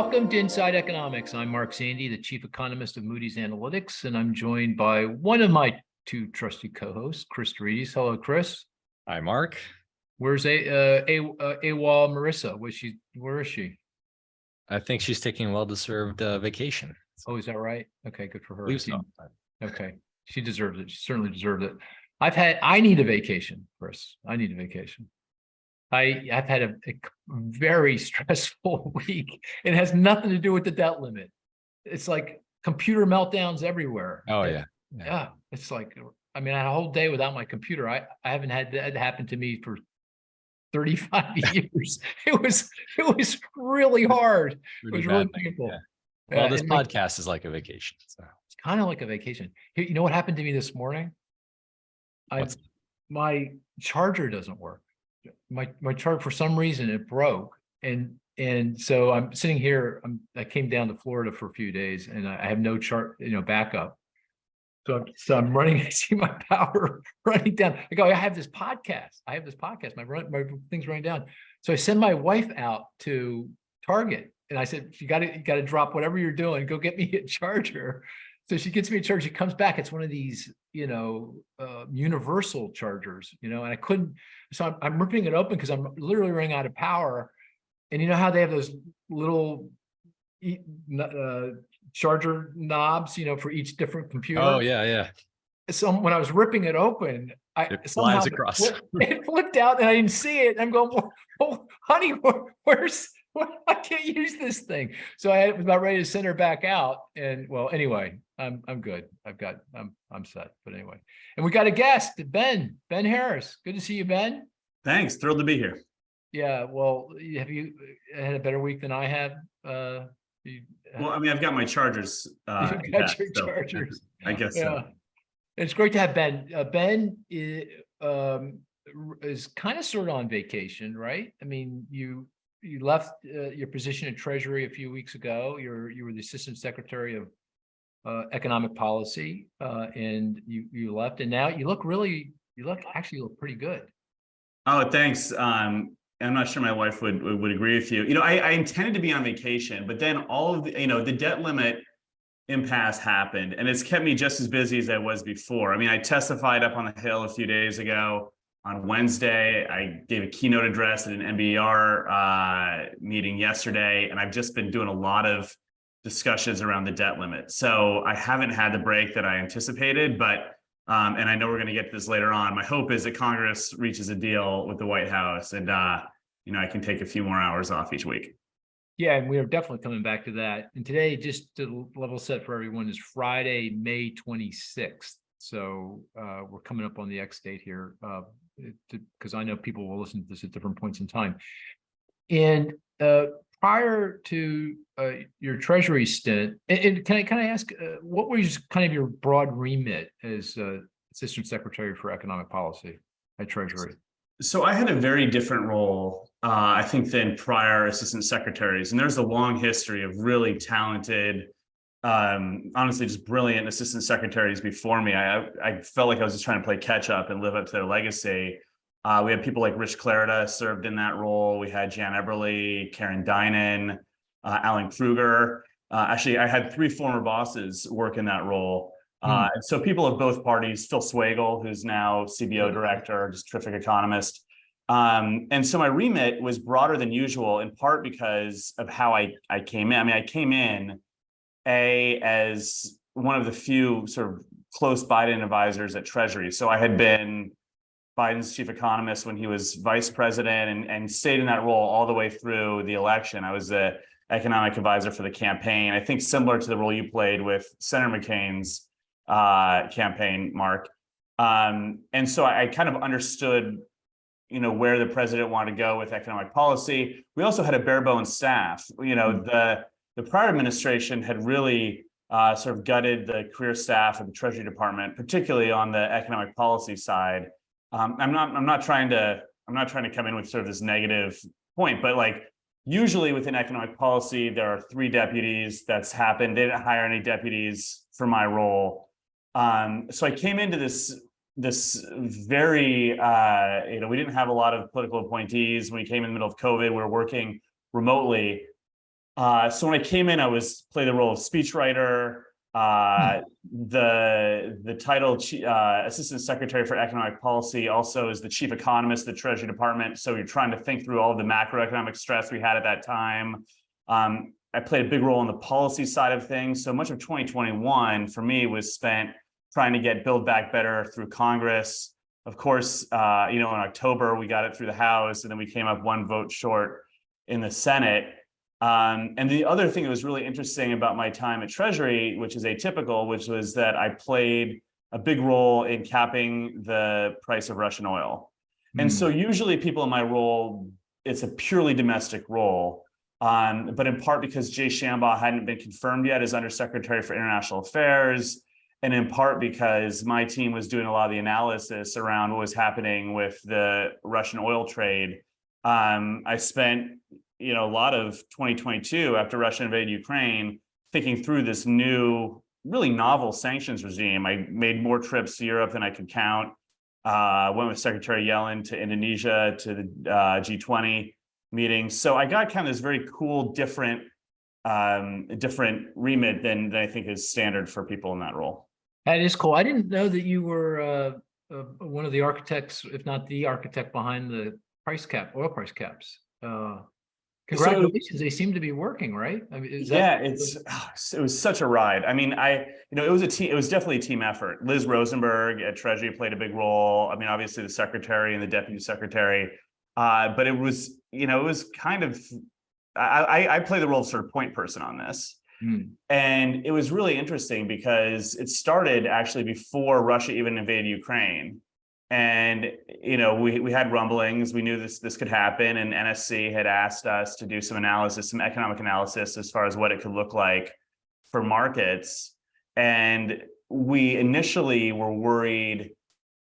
Welcome to Inside Economics. I'm Mark Zandi, the chief economist of Moody's Analytics, and I'm joined by one of my two trusty co-hosts, Cris. Hello, Cris. Hi, Mark. Where's AWOL Marissa? Where is she? I think she's taking a well-deserved vacation. Oh, is that right? Okay, good for her. Okay, she deserves it. She certainly deserved it. I need a vacation, Cris. I need a vacation. I've had a very stressful week. It has nothing to do with the debt limit. It's like computer meltdowns everywhere. Oh, yeah. Yeah. It's like, I mean, I had a whole day without my computer. I haven't had that happen to me for 35 years. It was really hard. It was really painful. Yeah. Well, this podcast is like a vacation. So it's kind of like a vacation. You know what happened to me this morning? My charger doesn't work. My charger, for some reason, it broke, and so I'm sitting here. I came down to Florida for a few days, and I have no backup. So I'm running. I see my power running down. I go, I have this podcast. My thing's running down. So I send my wife out to Target, and I said, you got to drop whatever you're doing. Go get me a charger. So she gets me a charger. She comes back. It's one of these, universal chargers, and I couldn't. So I'm ripping it open because I'm literally running out of power. And you know how they have those little charger knobs, for each different computer. Oh yeah. So when I was ripping it open, it flies across. It flipped out, and I didn't see it. I'm going, oh, honey, I can't use this thing. So I was about ready to send her back out. And well, anyway, I'm good. I'm set. But anyway, and we got a guest, Ben Harris. Good to see you, Ben. Thanks. Thrilled to be here. Yeah. Well, have you had a better week than I have? Well, I mean, I've got my chargers. You've got your chargers. I guess so. It's great to have Ben. Ben is kind of sort of on vacation, right? I mean, you left your position at Treasury a few weeks ago. You were the assistant secretary of economic policy, and you left, and now you look pretty good. Oh, thanks. I'm not sure my wife would agree with you. I intended to be on vacation, but then all of the debt limit impasse happened, and it's kept me just as busy as I was before. I mean, I testified up on the Hill a few days ago. On Wednesday, I gave a keynote address at an NBER meeting yesterday, and I've just been doing a lot of discussions around the debt limit. So I haven't had the break that I anticipated, but and I know we're going to get to this later on. My hope is that Congress reaches a deal with the White House, and I can take a few more hours off each week. Yeah, and we are definitely coming back to that. And today, just to level set for everyone, is Friday, May 26th. So we're coming up on the X date here, because I know people will listen to this at different points in time. And prior to your Treasury stint, and can I ask, what was kind of your broad remit as Assistant Secretary for Economic Policy at Treasury? So I had a very different role, I think, than prior assistant secretaries. And there's a long history of really talented, honestly, just brilliant assistant secretaries before me. I felt like I was just trying to play catch up and live up to their legacy. We had people like Rich Clarida served in that role. We had Jan Eberly, Karen Dinan, Alan Kruger. Actually, I had 3 former bosses work in that role. And so people of both parties, Phil Swagel, who's now CBO director, just terrific economist. And so my remit was broader than usual, in part because of how I came in. I mean, I came in as one of the few sort of close Biden advisors at Treasury. So I had been Biden's chief economist when he was vice president, and stayed in that role all the way through the election. I was the economic advisor for the campaign. I think similar to the role you played with Senator McCain's campaign, Mark. And so I kind of understood, where the president wanted to go with economic policy. We also had a bare bones staff. The prior administration had really sort of gutted the career staff of the Treasury Department, particularly on the economic policy side. I'm not trying to come in with sort of this negative point, but usually within economic policy, there are 3 deputies. That's happened. They didn't hire any deputies for my role. So I came into this very, we didn't have a lot of political appointees. When we came in the middle of COVID, we were working remotely. So when I came in, I played the role of speechwriter. The title Assistant Secretary for Economic Policy also is the chief economist of the Treasury Department. So you're trying to think through all of the macroeconomic stress we had at that time. I played a big role in the policy side of things. So much of 2021 for me was spent trying to get Build Back Better through Congress. Of course, in October, we got it through the House, and then we came up one vote short in the Senate. And the other thing that was really interesting about my time at Treasury, which is atypical, which was that I played a big role in capping the price of Russian oil. And so usually people in my role, it's a purely domestic role. But in part because Jay Shambaugh hadn't been confirmed yet as Undersecretary for International Affairs, and in part because my team was doing a lot of the analysis around what was happening with the Russian oil trade. I spent a lot of 2022 after Russia invaded Ukraine thinking through this new, really novel sanctions regime. I made more trips to Europe than I could count. Went with Secretary Yellen to Indonesia, to the G20 meetings. So I got kind of this very cool, different remit than I think is standard for people in that role. That is cool. I didn't know that you were one of the architects, if not the architect behind the oil price caps. Congratulations! They seem to be working, right? I mean, it was such a ride. I mean, it was a team. It was definitely a team effort. Liz Rosenberg at Treasury played a big role. I mean, obviously the secretary and the deputy secretary, but it was, it was kind of. I play the role of sort of point person on this, and it was really interesting because it started actually before Russia even invaded Ukraine. And, we had rumblings, we knew this could happen, and NSC had asked us to do some economic analysis as far as what it could look like for markets. And we initially were worried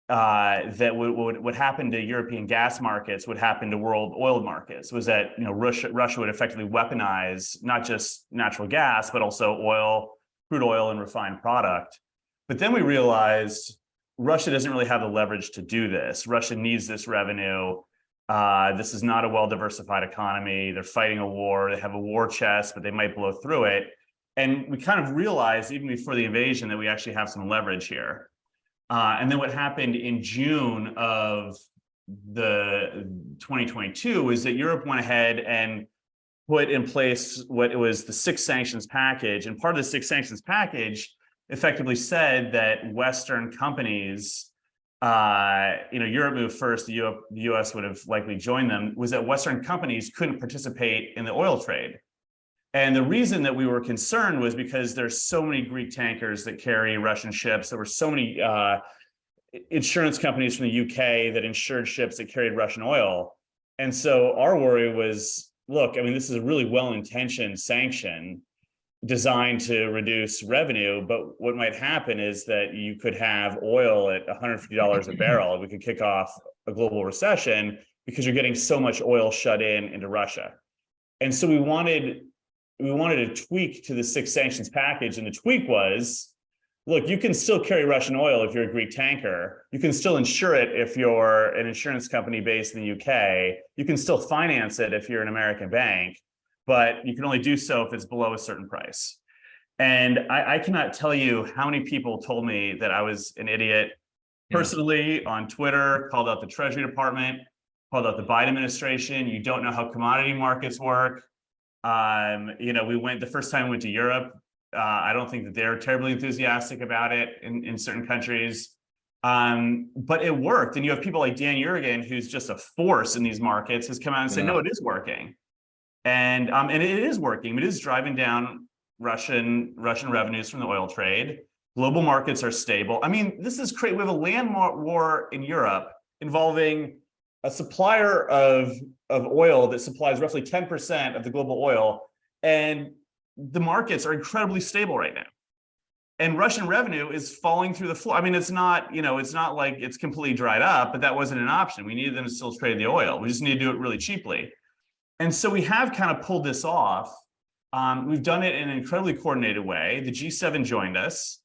that what would happen to European gas markets would happen to world oil markets, was that, Russia would effectively weaponize not just natural gas, but also oil, crude oil, and refined product. But then we realized Russia doesn't really have the leverage to do this. Russia needs this revenue. This is not a well-diversified economy. They're fighting a war. They have a war chest, but they might blow through it. And we kind of realized, even before the invasion, that we actually have some leverage here. And then what happened in June of the 2022 was that Europe went ahead and put in place what was the 6 sanctions package. And part of the 6 sanctions package effectively said that Western companies, Europe moved first, the US would have likely joined them, was that Western companies couldn't participate in the oil trade. And the reason that we were concerned was because there's so many Greek tankers that carry Russian ships. There were so many insurance companies from the UK that insured ships that carried Russian oil. And so our worry was, look, I mean, this is a really well-intentioned sanction designed to reduce revenue, but what might happen is that you could have oil at $150 a barrel. We could kick off a global recession because you're getting so much oil shut into Russia. And so we wanted a tweak to the 6 sanctions package, and the tweak was, look, you can still carry Russian oil if you're a Greek tanker. You can still insure it if you're an insurance company based in the UK. You can still finance it if you're an American bank, but you can only do so if it's below a certain price. And I cannot tell you how many people told me that I was an idiot personally on Twitter, called out the Treasury Department, called out the Biden administration. You don't know how commodity markets work. The first time we went to Europe, I don't think that they're terribly enthusiastic about it in certain countries. But it worked. And you have people like Dan Yergin, who's just a force in these markets, has come out and said, no, it is working. And it is working. It is driving down Russian revenues from the oil trade. Global markets are stable. I mean, this is crazy. We have a land war in Europe involving a supplier of oil that supplies roughly 10% of the global oil, and the markets are incredibly stable right now. And Russian revenue is falling through the floor. I mean, it's not like it's completely dried up, but that wasn't an option. We needed them to still trade the oil. We just need to do it really cheaply. And so we have kind of pulled this off. We've done it in an incredibly coordinated way. The G7 joined us.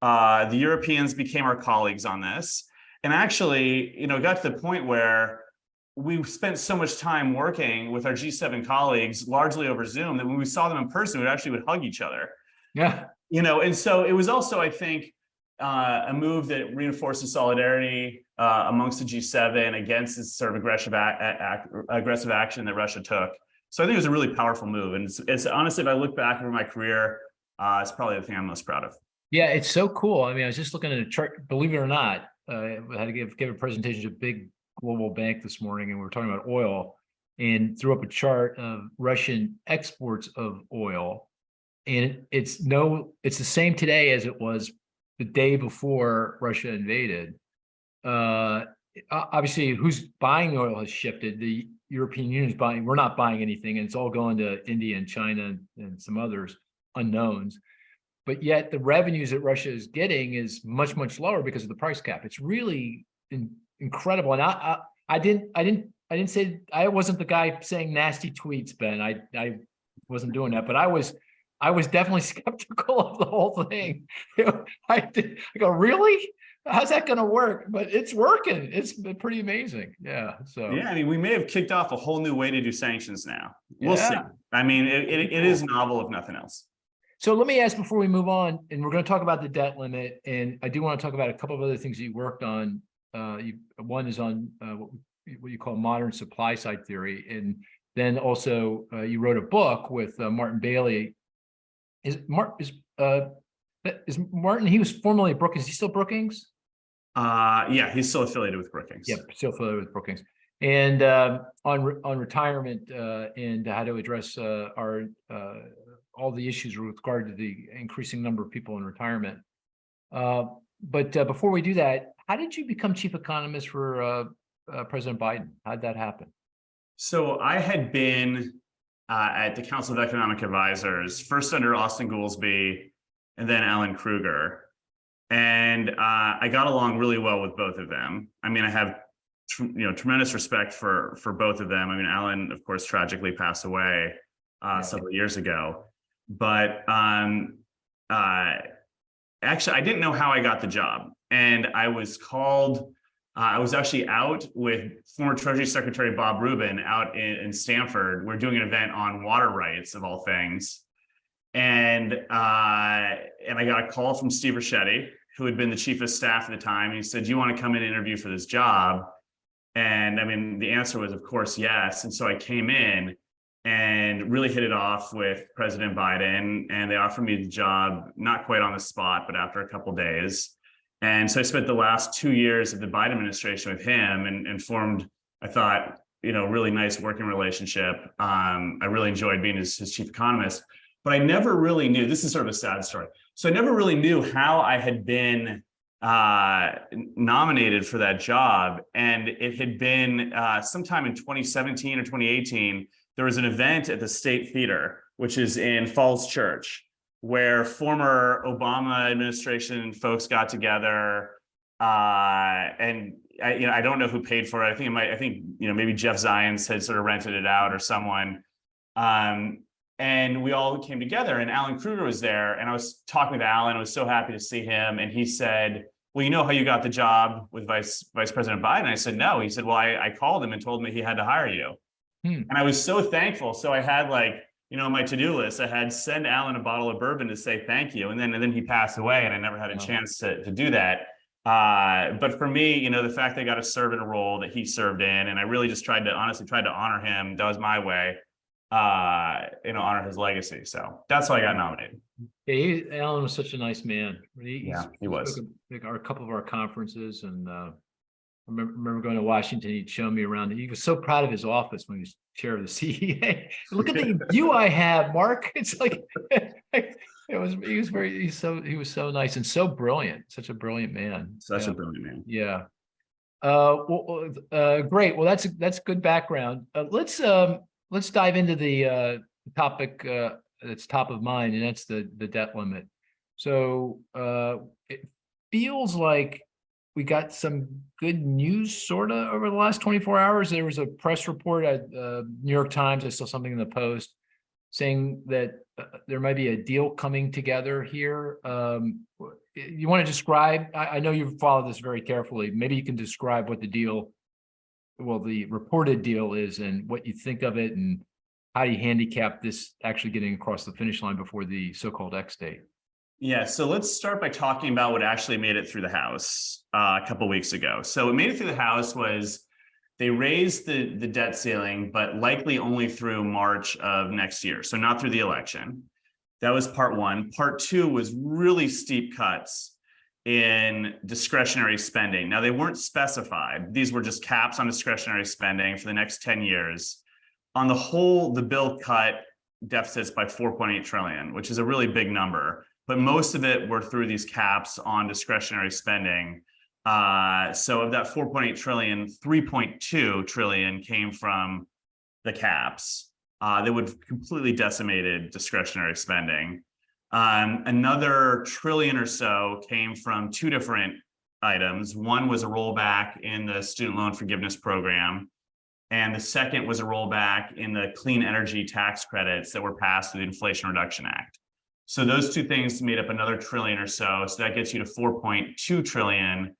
The Europeans became our colleagues on this. And actually, it got to the point where we spent so much time working with our G7 colleagues, largely over Zoom, that when we saw them in person, we actually would hug each other. Yeah. And so it was also, I think, a move that reinforces solidarity amongst the G7 against this sort of aggressive action that Russia took. So I think it was a really powerful move. And it's honestly, if I look back over my career, it's probably the thing I'm most proud of. Yeah, it's so cool. I mean, I was just looking at a chart, believe it or not, I had to give a presentation to a big global bank this morning, and we were talking about oil, and threw up a chart of Russian exports of oil. And it's the same today as it was the day before Russia invaded. Obviously, who's buying oil has shifted. The European Union is buying. We're not buying anything, and it's all going to India and China and some others unknowns. But yet the revenues that Russia is getting is much, much lower because of the price cap. It's really incredible. And I didn't say, I wasn't the guy saying nasty tweets, Ben. I wasn't doing that, but I was definitely skeptical of the whole thing. I go, really? How's that going to work? But it's working. It's pretty amazing. Yeah. So yeah, I mean, we may have kicked off a whole new way to do sanctions now. We'll see. I mean, it is novel, if nothing else. So let me ask before we move on, and we're going to talk about the debt limit, and I do want to talk about a couple of other things that you worked on. One is on what you call modern supply side theory, and then also you wrote a book with Martin Bailey. Is Martin? He was formerly at Brookings. Is he still Brookings? Yeah, he's still affiliated with Brookings. Yep, still affiliated with Brookings. And on retirement and how to address our all the issues with regard to the increasing number of people in retirement. But before we do that, how did you become chief economist for President Biden? How did that happen? So I had been at the Council of Economic Advisors, first under Austin Goolsbee and then Alan Kruger. And I got along really well with both of them. I mean, I have tremendous respect for both of them. I mean, Alan, of course, tragically passed away several years ago. But actually, I didn't know how I got the job. And I was called, I was actually out with former Treasury Secretary Bob Rubin out in Stanford. We're doing an event on water rights, of all things. And I got a call from Steve Ricchetti, who had been the chief of staff at the time. He said, "Do you want to come in and interview for this job?" And I mean, the answer was, of course, yes. And so I came in and really hit it off with President Biden, and they offered me the job, not quite on the spot, but after a couple of days. And so I spent the last 2 years of the Biden administration with him and formed, I thought, really nice working relationship. I really enjoyed being his chief economist, but I never really knew, this is sort of a sad story. So I never really knew how I had been nominated for that job. And it had been sometime in 2017 or 2018, there was an event at the State Theater, which is in Falls Church, where former Obama administration folks got together, and I don't know who paid for it. I think maybe Jeff Zients had sort of rented it out or someone, and we all came together. And Alan Kruger was there, and I was talking with Alan. I was so happy to see him, and he said, "Well, you know how you got the job with Vice President Biden?" I said, "No." He said, "Well, I called him and told him he had to hire you." And I was so thankful. So I had my to-do list, I had send Alan a bottle of bourbon to say thank you. And then he passed away, and I never had a chance to do that. But for me, the fact that I got to serve in a role that he served in, and I really just tried to honor him. That was my way, honor his legacy. So that's why I got nominated. Yeah, Alan was such a nice man. He was. A couple of our conferences, and I remember going to Washington. He'd show me around. He was so proud of his office when he was chair of the CEA. Look at the view I have, Mark. It's like he was so nice and so brilliant. Such a brilliant man. Such a brilliant man. Yeah. Great. Well, that's good background. Let's dive into the topic that's top of mind, and that's the debt limit. So it feels like we got some good news sort of over the last 24 hours. There was a press report at New York Times. I saw something in the Post saying that there might be a deal coming together here. You want to describe, I know you've followed this very carefully. Maybe you can describe what the deal the reported deal is and what you think of it and how you handicap this actually getting across the finish line before the so-called X date. Yeah, so let's start by talking about what actually made it through the House a couple of weeks ago. So what made it through the House was they raised the debt ceiling, but likely only through March of next year, so not through the election. That was part one. Part two was really steep cuts in discretionary spending. Now, they weren't specified. These were just caps on discretionary spending for the next 10 years. On the whole, the bill cut deficits by 4.8 trillion, which is a really big number, but most of it were through these caps on discretionary spending. So of that 4.8 trillion, 3.2 trillion came from the caps. That would have completely decimated discretionary spending. Another trillion or so came from two different items. One was a rollback in the student loan forgiveness program, and the second was a rollback in the clean energy tax credits that were passed through the Inflation Reduction Act. So those two things made up another trillion or so. So that gets you to 4.2 trillion.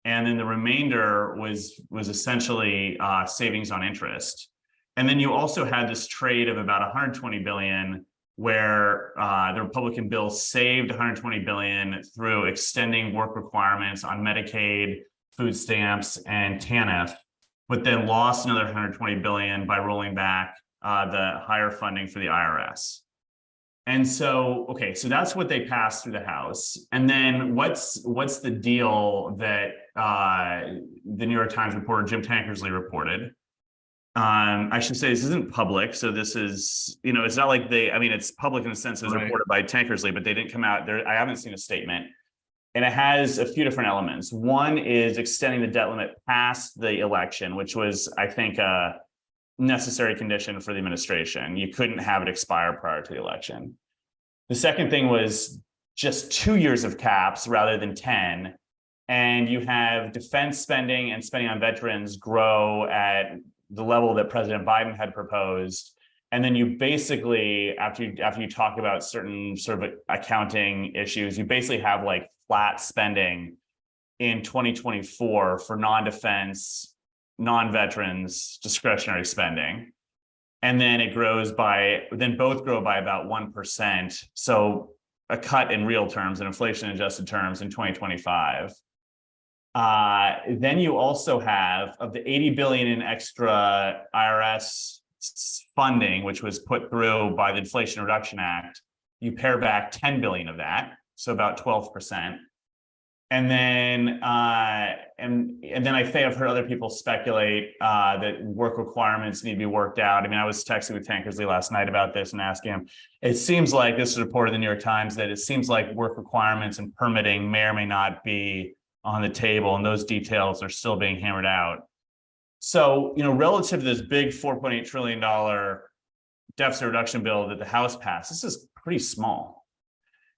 And then the remainder was essentially savings on interest. And then you also had this trade of about 120 billion, where the Republican bill saved 120 billion through extending work requirements on Medicaid, food stamps, and TANF, but then lost another 120 billion by rolling back the higher funding for the IRS. And so, okay, so that's what they passed through the House. And then what's the deal that the New York Times reporter Jim Tankersley reported? I should say this isn't public, so this is, it's not like it's public in the sense it was reported by Tankersley, but they didn't come out there. I haven't seen a statement. And it has a few different elements. One is extending the debt limit past the election, which was, I think, a necessary condition for the administration. You couldn't have it expire prior to the election. The second thing was just 2 years of caps rather than 10. And you have defense spending and spending on veterans grow at the level that President Biden had proposed. And then you basically, after you talk about certain sort of accounting issues, you basically have like flat spending in 2024 for non-defense, non-veterans discretionary spending. And then both grow by about 1%. So a cut in real terms, in inflation adjusted terms in 2025. Then you also have, of the 80 billion in extra IRS funding, which was put through by the Inflation Reduction Act, you pare back 10 billion of that, so about 12%. And then, I've heard other people speculate that work requirements need to be worked out. I was texting with Tankersley last night about this and asking him. It seems like, this is reported in the New York Times, that it seems like work requirements and permitting may or may not be on the table, and those details are still being hammered out. So, relative to this big $4.8 trillion deficit reduction bill that the House passed, this is pretty small.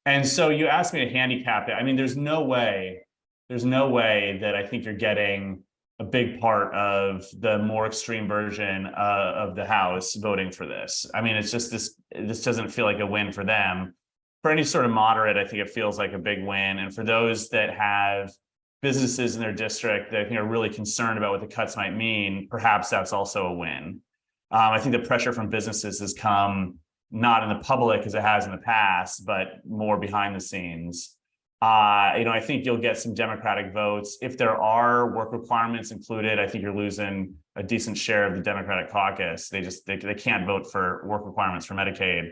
And so you asked me to handicap it. There's no way that I think you're getting a big part of the more extreme version of the House voting for this. It's just this doesn't feel like a win for them. For any sort of moderate, I think it feels like a big win. And for those that have businesses in their district that are really concerned about what the cuts might mean, perhaps that's also a win. I think the pressure from businesses has come not in the public as it has in the past, but more behind the scenes. I think you'll get some Democratic votes. If there are work requirements included, I think you're losing a decent share of the Democratic caucus. They can't vote for work requirements for Medicaid.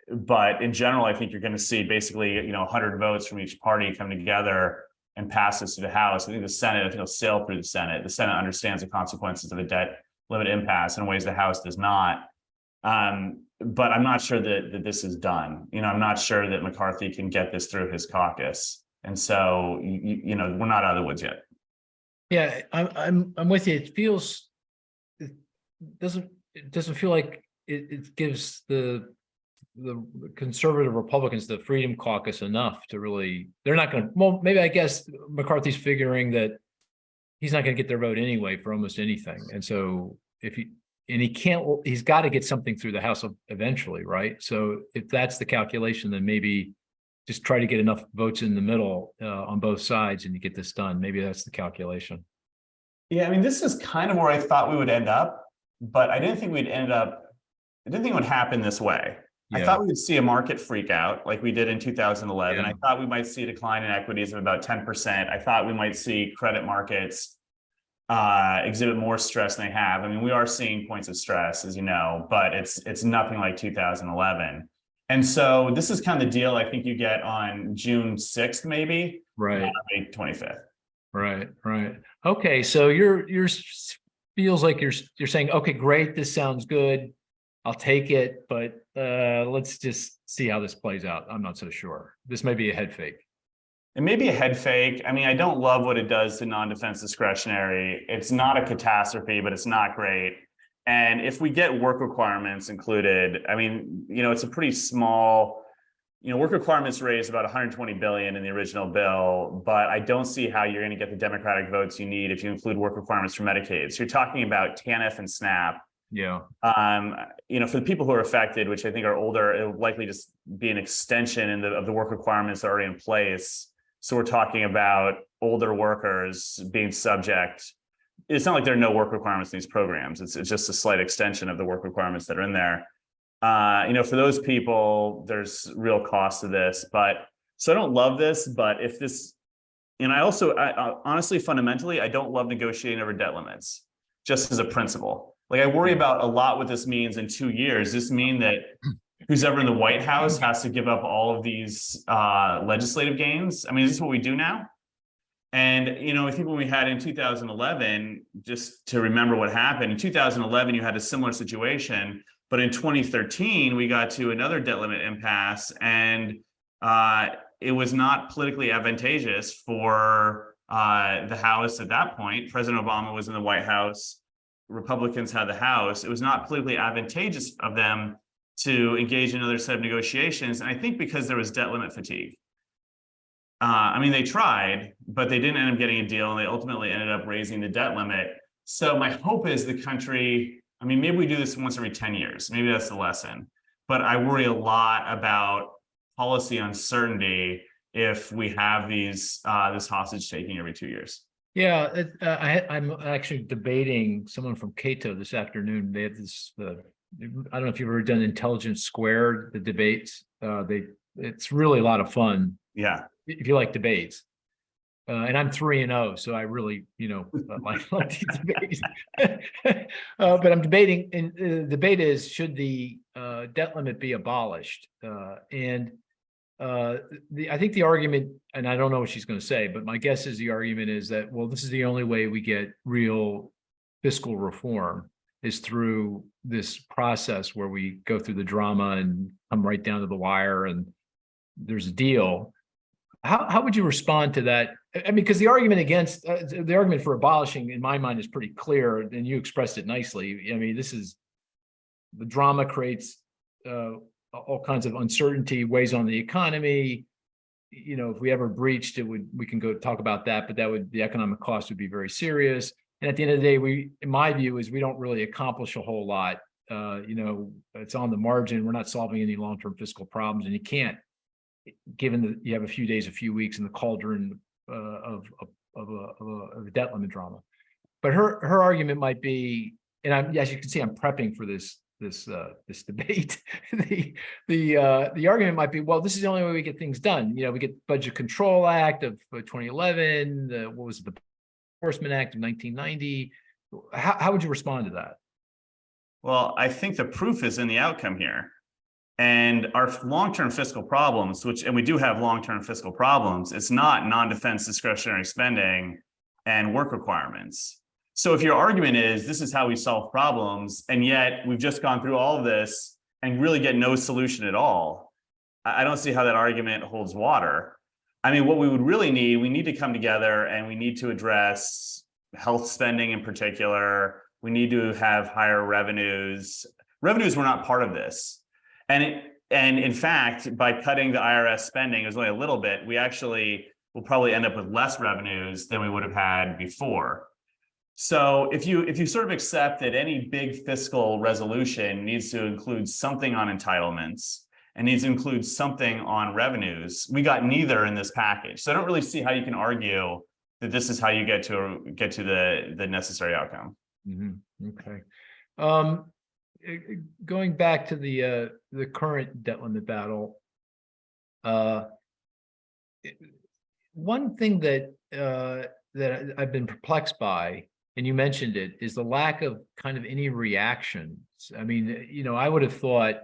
But in general, I think you're going to see basically, 100 votes from each party come together and pass this to the House. I think the Senate, it'll sail through the Senate. The Senate understands the consequences of a debt limit impasse in ways the House does not. But I'm not sure that this is done. I'm not sure that McCarthy can get this through his caucus. And so, we're not out of the woods yet. Yeah, I'm with you. It doesn't feel like it gives the conservative Republicans, the Freedom Caucus, enough to really, they're not going to, well, maybe I guess McCarthy's figuring that he's not going to get their vote anyway for almost anything. And so he's got to get something through the House eventually, right? So if that's the calculation, then maybe just try to get enough votes in the middle on both sides and you get this done. Maybe that's the calculation. Yeah, I mean, this is kind of where I thought we would end up, but I didn't think it would happen this way. I Yeah, thought we would see a market freak out like we did in 2011. yeah, I thought we might see a decline in equities of about 10%. I thought we might see credit markets exhibit more stress than they have. I mean, we are seeing points of stress, as you know, but it's nothing like 2011. And so this is kind of the deal I think you get on June 6th, maybe, not right, May 25th. right. Okay, so feels like you're saying, okay, great, this sounds good. I'll take it, but let's just see how this plays out. I'm not so sure. This may be a head fake. It may be a head fake. I mean, I don't love what it does to non-defense discretionary. It's not a catastrophe, but it's not great. And if we get work requirements included, I mean, it's a pretty small, work requirements raised about 120 billion in the original bill, but I don't see how you're going to get the Democratic votes you need if you include work requirements for Medicaid. So you're talking about TANF and SNAP. Yeah. For the people who are affected, which I think are older, it will likely just be an extension of the work requirements that are already in place. So we're talking about older workers being subject. It's not like there are no work requirements in these programs. It's just a slight extension of the work requirements that are in there. For those people, there's real cost to this. But so I don't love this, but if this, and I honestly, fundamentally, I don't love negotiating over debt limits, just as a principle. Like I worry about a lot what this means in 2 years. Does this mean that who's ever in the White House has to give up all of these legislative gains? I mean, is this what we do now? And, I think when we had in 2011, just to remember what happened, in 2011, you had a similar situation. But in 2013, we got to another debt limit impasse, and it was not politically advantageous for the House at that point. President Obama was in the White House. Republicans had the House. It was not politically advantageous of them to engage in another set of negotiations. And I think because there was debt limit fatigue. They tried, but they didn't end up getting a deal, and they ultimately ended up raising the debt limit. So my hope is the country, maybe we do this once every 10 years. Maybe that's the lesson. But I worry a lot about policy uncertainty if we have this hostage taking every 2 years. Yeah, I'm actually debating someone from Cato this afternoon. They had this. I don't know if you've ever done Intelligence Squared, the debates. It's really a lot of fun. Yeah, if you like debates. And I'm 3-0, so I really, like these debates. But I'm debating, and the debate is, should the debt limit be abolished? I think the argument, and I don't know what she's going to say, but my guess is the argument is that, well, this is the only way we get real fiscal reform is through this process where we go through the drama and come right down to the wire and there's a deal. How would you respond to that? Because the argument for abolishing, in my mind, is pretty clear, and you expressed it nicely. The drama creates all kinds of uncertainty, weighs on the economy. If we ever breached it, we can go talk about that, but the economic cost would be very serious. And at the end of the day, in my view, is we don't really accomplish a whole lot. It's on the margin. We're not solving any long-term fiscal problems, and you can't, given that you have a few days, a few weeks in the cauldron of a debt limit drama. But her argument might be, and as you can see, I'm prepping for this debate. The argument might be, well, this is the only way we get things done. We get Budget Control Act of 2011. The Enforcement Act of 1990. How would you respond to that? Well, I think the proof is in the outcome here. And our long-term fiscal problems, and we do have long-term fiscal problems, it's not non-defense discretionary spending and work requirements. So if your argument is this is how we solve problems, and yet we've just gone through all of this and really get no solution at all, I don't see how that argument holds water. What we would really need, we need to come together and we need to address health spending in particular. We need to have higher revenues. Revenues were not part of this. And in fact, by cutting the IRS spending, it was only a little bit, we actually will probably end up with less revenues than we would have had before. So if you sort of accept that any big fiscal resolution needs to include something on entitlements and needs to include something on revenues, we got neither in this package. So I don't really see how you can argue that this is how you get to the necessary outcome. Okay. Going back to the current debt limit battle, one thing that I've been perplexed by, and you mentioned it, is the lack of kind of any reactions. I mean, I would have thought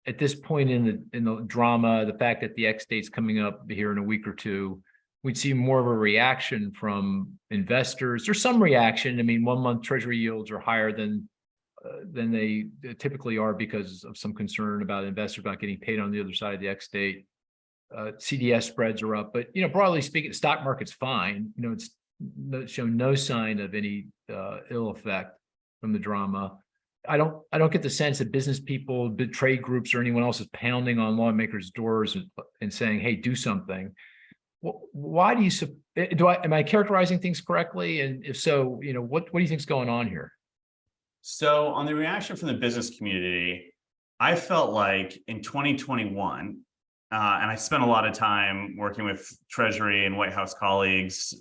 at this point in the drama, the fact that the X date's coming up here in a week or two, we'd see more of a reaction from investors. There's some reaction. I mean, 1 month Treasury yields are higher than they typically are because of some concern about investors not getting paid on the other side of the X date. CDS spreads are up, but broadly speaking, the stock market's fine. It's shown no sign of any ill effect from the drama. I don't get the sense that business people, big trade groups, or anyone else is pounding on lawmakers' doors and saying, "Hey, do something." Why do you am I characterizing things correctly? And if so, what do you think is going on here? So on the reaction from the business community, I felt like in 2021, and I spent a lot of time working with Treasury and White House colleagues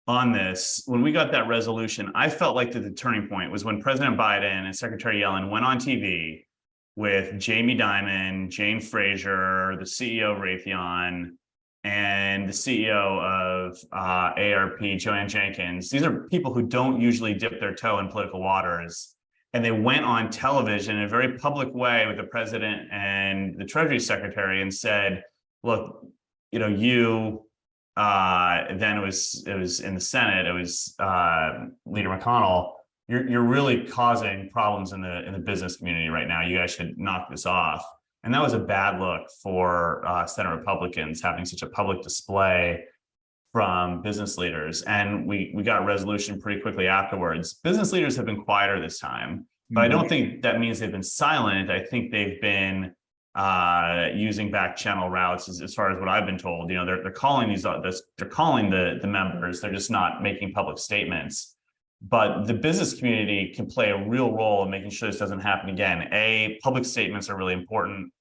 on this. When we got that resolution, I felt like the turning point was when President Biden and Secretary Yellen went on TV with Jamie Dimon, Jane Fraser, the CEO of Raytheon, and the CEO of ARP, Joanne Jenkins. These are people who don't usually dip their toe in political waters. And they went on television in a very public way with the president and the Treasury Secretary and said, look, then it was in the Senate, it was Leader McConnell, you're really causing problems in the business community right now. You guys should knock this off. And that was a bad look for Senate Republicans, having such a public display from business leaders. And we got a resolution pretty quickly afterwards. Business leaders have been quieter this time, but I don't think that means they've been silent. I think they've been using back channel routes as far as what I've been told. They're calling they're calling the members, they're just not making public statements. But the business community can play a real role in making sure this doesn't happen again. A, public statements are really important.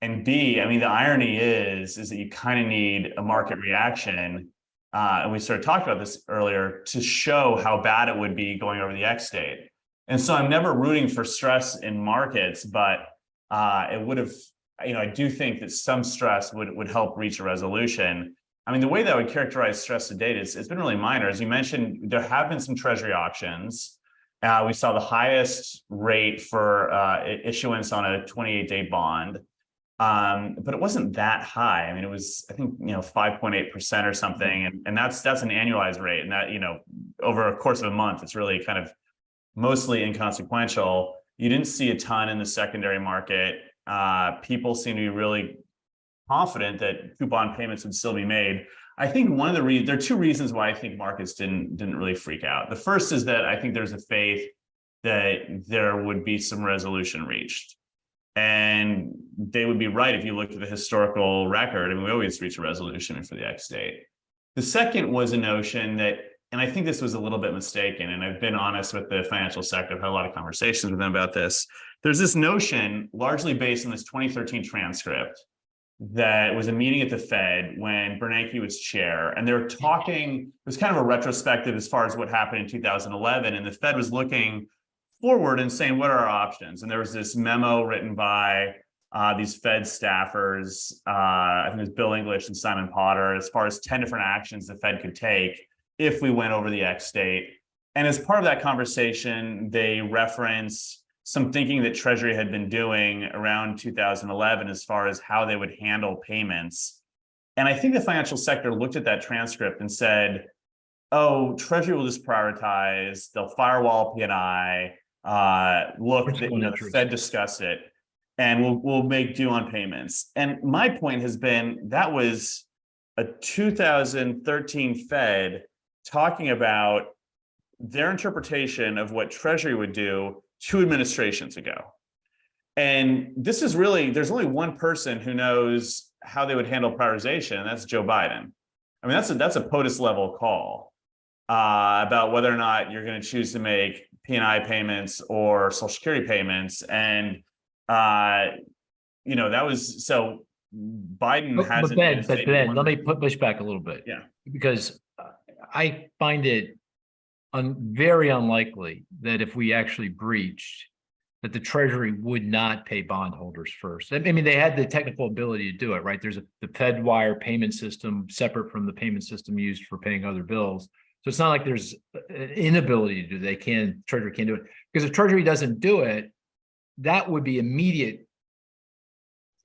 And B, I mean, the irony is that you kind of need a market reaction. And we sort of talked about this earlier, to show how bad it would be going over the X date. And so I'm never rooting for stress in markets, but it would have, I do think that some stress would help reach a resolution. I mean, the way that I would characterize stress to date is it's been really minor. As you mentioned, there have been some Treasury auctions. We saw the highest rate for issuance on a 28-day bond, but it wasn't that high. I mean, it was, I think, 5.8% or something, and that's an annualized rate, and that over a course of a month, it's really kind of mostly inconsequential. You didn't see a ton in the secondary market. People seem to be really confident that coupon payments would still be made. I think one of the there are two reasons why I think markets didn't really freak out. The first is that I think there's a faith that there would be some resolution reached, and they would be right if you looked at the historical record. I mean, we always reach a resolution for the X date. The second was a notion that, and I think this was a little bit mistaken, and I've been honest with the financial sector, I've had a lot of conversations with them about this. There's this notion, largely based on this 2013 transcript, that was a meeting at the Fed when Bernanke was chair, and they were talking, it was kind of a retrospective as far as what happened in 2011, and the Fed was looking forward and saying, what are our options? And there was this memo written by these Fed staffers, I think it was Bill English and Simon Potter, as far as 10 different actions the Fed could take if we went over the X date. And as part of that conversation, they referenced some thinking that Treasury had been doing around 2011 as far as how they would handle payments. And I think the financial sector looked at that transcript and said, oh, Treasury will just prioritize, they'll firewall P&I, the Fed discussed it, and we'll make due on payments. And my point has been, that was a 2013 Fed talking about their interpretation of what Treasury would do 2 administrations ago. And this is really, there's only one person who knows how they would handle prioritization, and that's Joe Biden. I mean, that's a POTUS level call about whether or not you're going to choose to make P&I payments or Social Security payments. And, that was, so Biden hasn't. But Ben, let me push back a little bit. Yeah. Because I find it very unlikely that if we actually breached, that the Treasury would not pay bondholders first. I mean, they had the technical ability to do it, right? There's the Fed wire payment system separate from the payment system used for paying other bills. So it's not like there's an inability to do it. Treasury can't do it. Because if Treasury doesn't do it, that would be immediate,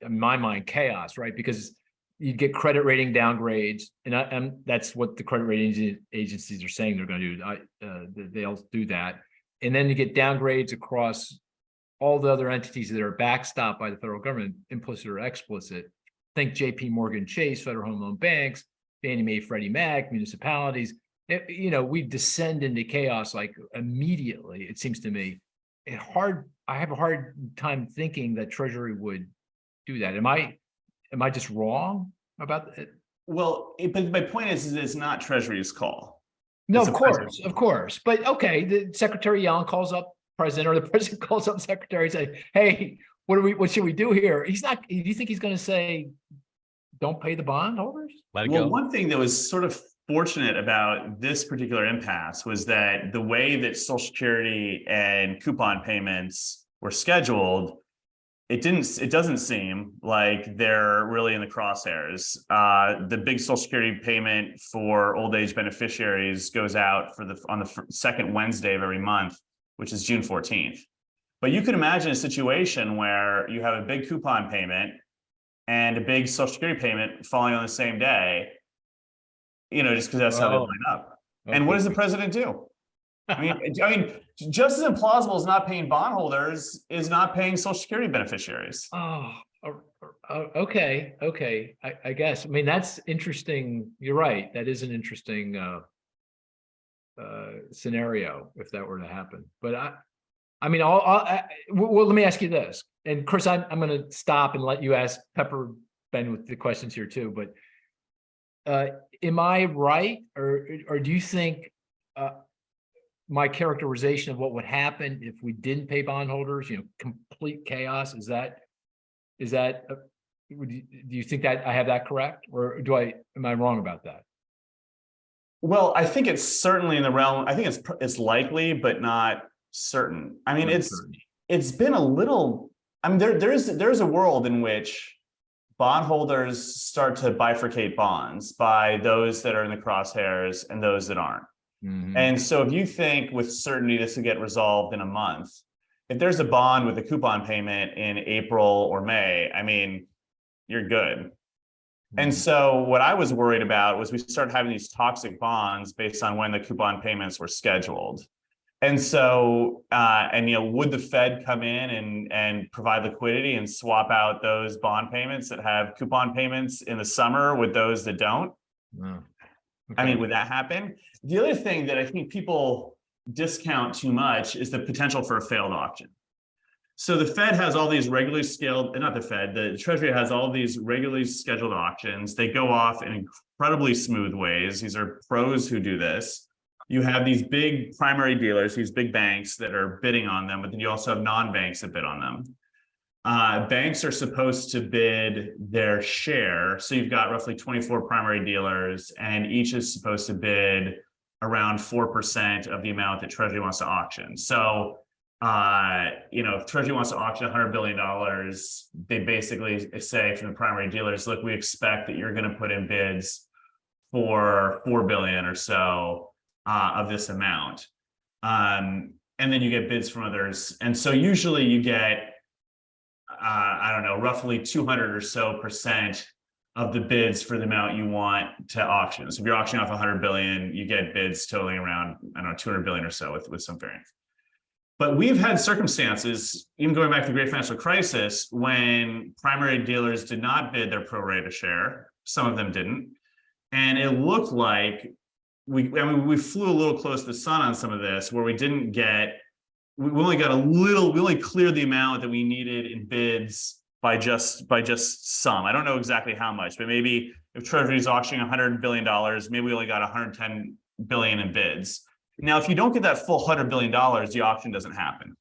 in my mind, chaos, right? Because you get credit rating downgrades, and that's what the credit rating agencies are saying they're going to do. They'll do that, and then you get downgrades across all the other entities that are backstopped by the federal government, implicit or explicit. Think J.P. Morgan Chase, Federal Home Loan Banks, Fannie Mae, Freddie Mac, municipalities. We descend into chaos like immediately. It seems to me I have a hard time thinking that Treasury would do that. Am I just wrong about it? Well, but my point is it's not Treasury's call. No, of course. But okay, the Secretary Yellen calls up president, or the president calls up secretary and say, hey, what should we do here? Do you think he's going to say, don't pay the bondholders? Let it go. Well, one thing that was sort of fortunate about this particular impasse was that the way that Social Security and coupon payments were scheduled, it doesn't seem like they're really in the crosshairs. The big Social Security payment for old age beneficiaries goes out on the second Wednesday of every month, which is June 14th. But you could imagine a situation where you have a big coupon payment and a big Social Security payment falling on the same day, just because that's how they line up. Okay. And what does the president do? I mean, just as implausible as not paying bondholders is not paying Social Security beneficiaries. Oh, okay. I guess. I mean, that's interesting. You're right. That is an interesting scenario if that were to happen. But well, let me ask you this. And Cris, I'm going to stop and let you pepper Ben with the questions here too. But am I right, or do you think my characterization of what would happen if we didn't pay bondholders, complete chaos, do you think that I have that correct, or am I wrong about that? Well, I think it's certainly in the realm. I think it's likely, but not certain. I mean, it's been a little. I mean, there's a world in which bondholders start to bifurcate bonds by those that are in the crosshairs and those that aren't. Mm-hmm. And so if you think with certainty this will get resolved in a month, if there's a bond with a coupon payment in April or May, I mean, you're good. Mm-hmm. And so what I was worried about was we started having these toxic bonds based on when the coupon payments were scheduled. And so, would the Fed come in and provide liquidity and swap out those bond payments that have coupon payments in the summer with those that don't? Okay. I mean, would that happen? The other thing that I think people discount too much is the potential for a failed auction. So the Fed has all these the Treasury has all these regularly scheduled auctions. They go off in incredibly smooth ways. These are pros who do this. You have these big primary dealers, these big banks that are bidding on them, but then you also have non-banks that bid on them. Banks are supposed to bid their share. So you've got roughly 24 primary dealers, and each is supposed to bid around 4% of the amount that Treasury wants to auction. So, if Treasury wants to auction $100 billion, they basically say from the primary dealers, look, we expect that you're going to put in bids for $4 billion or so of this amount. And then you get bids from others. And so usually you get, roughly 200 or so % of the bids for the amount you want to auction. So if you're auctioning off 100 billion, you get bids totaling around, 200 billion or so with some variance. But we've had circumstances, even going back to the Great Financial Crisis, when primary dealers did not bid their pro rata share. Some of them didn't. And it looked like we flew a little close to the sun on some of this, where we only cleared the amount that we needed in bids by just some. I don't know exactly how much, but maybe if Treasury is auctioning $100 billion, maybe we only got 110 billion in bids. Now, if you don't get that full $100 billion, the auction doesn't happen.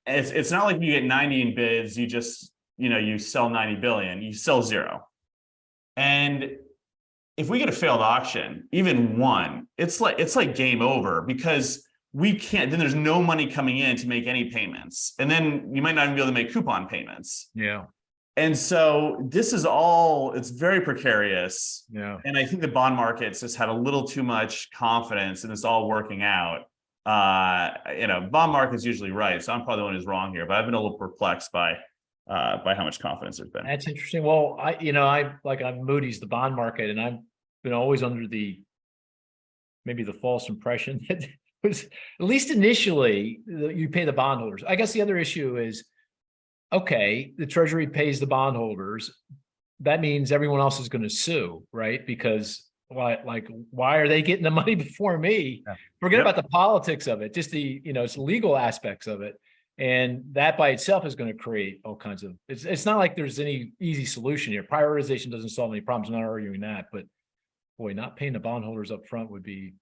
It's not like you get 90 in bids, you just you sell 90 billion, you sell zero. And if we get a failed auction, even one, it's like game over, because we can't, then there's no money coming in to make any payments. And then you might not even be able to make coupon payments. Yeah. And so this is all, it's very precarious. Yeah. And I think the bond markets just had a little too much confidence in this all working out. Bond market's usually right. So I'm probably the one who's wrong here, but I've been a little perplexed by how much confidence there's been. That's interesting. Well, I'm Moody's, the bond market, and I've been always under maybe the false impression that was, at least initially, you pay the bondholders. I guess the other issue is, okay, the Treasury pays the bondholders. That means everyone else is going to sue, right? Because why are they getting the money before me? Yeah. Forget about the politics of it, just it's legal aspects of it. And that by itself is going to create all kinds of, it's not like there's any easy solution here. Prioritization doesn't solve any problems. I'm not arguing that, but boy, not paying the bondholders up front would be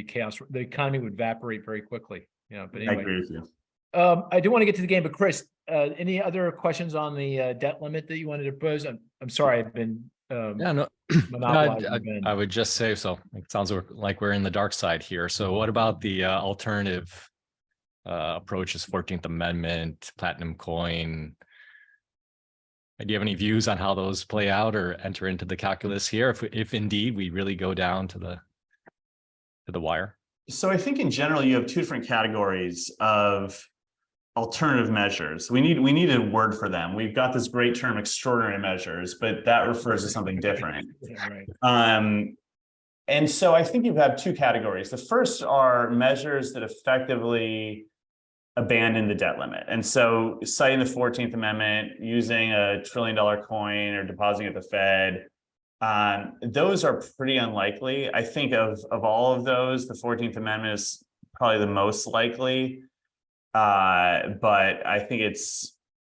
chaos. The economy would evaporate very quickly. But anyway, I agree with you. I do want to get to the game, but Cris, any other questions on the debt limit that you wanted to pose? I'm sorry, I've been monopolizing. I would just say, so it sounds like we're in the dark side here. So what about the alternative approaches, 14th Amendment, platinum coin? Do you have any views on how those play out or enter into the calculus here, if indeed we really go down to the wire? So I think in general, you have two different categories of alternative measures. We need a word for them. We've got this great term, extraordinary measures, but that refers to something different. Yeah, right. And so I think you have two categories. The first are measures that effectively abandon the debt limit. And so citing the 14th Amendment, using a $1 trillion coin or depositing at the Fed, those are pretty unlikely. I think of all of those, the 14th Amendment is probably the most likely. But I think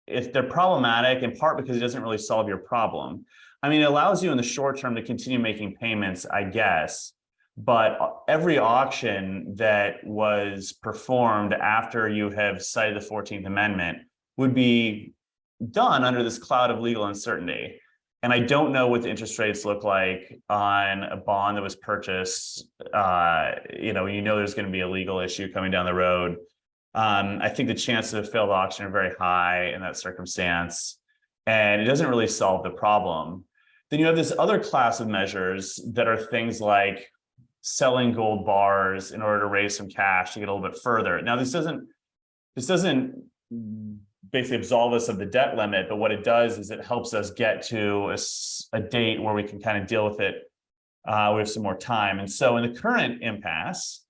if they're problematic, in part because it doesn't really solve your problem. I mean, it allows you in the short term to continue making payments, I guess, but every auction that was performed after you have cited the 14th Amendment would be done under this cloud of legal uncertainty. And I don't know what the interest rates look like on a bond that was purchased. You know there's going to be a legal issue coming down the road. I think the chances of a failed auction are very high in that circumstance, and it doesn't really solve the problem. Then you have this other class of measures that are things like selling gold bars in order to raise some cash to get a little bit further. Now, this doesn't basically absolve us of the debt limit, but what it does is it helps us get to a date where we can kind of deal with it with some more time. And so in the current impasse,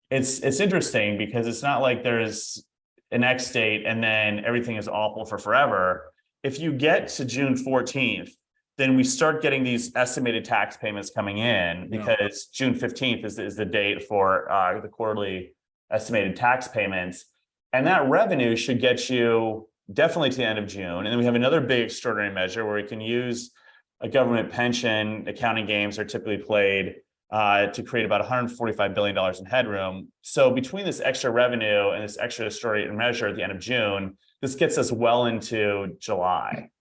it's interesting because it's not like there's an X date and then everything is awful for forever. If you get to June 14th, then we start getting these estimated tax payments coming in, because June 15th is the date for the quarterly estimated tax payments. And that revenue should get you definitely to the end of June. And then we have another big extraordinary measure where we can use a government pension. Accounting games are typically played to create about $145 billion in headroom. So between this extra revenue and this extra extraordinary measure at the end of June, this gets us well into July.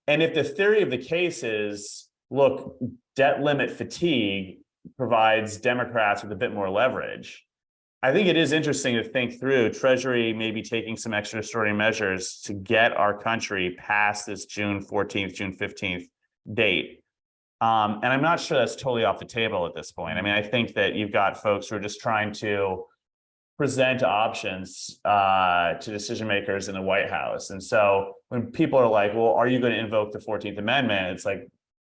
And if the theory of the case is, look, debt limit fatigue provides Democrats with a bit more leverage, I think it is interesting to think through Treasury maybe taking some extra extraordinary measures to get our country past this June 14th, June 15th date. And I'm not sure that's totally off the table at this point. I mean, I think that you've got folks who are just trying to present options to decision makers in the White House. And so when people are like, well, are you going to invoke the 14th Amendment? It's like,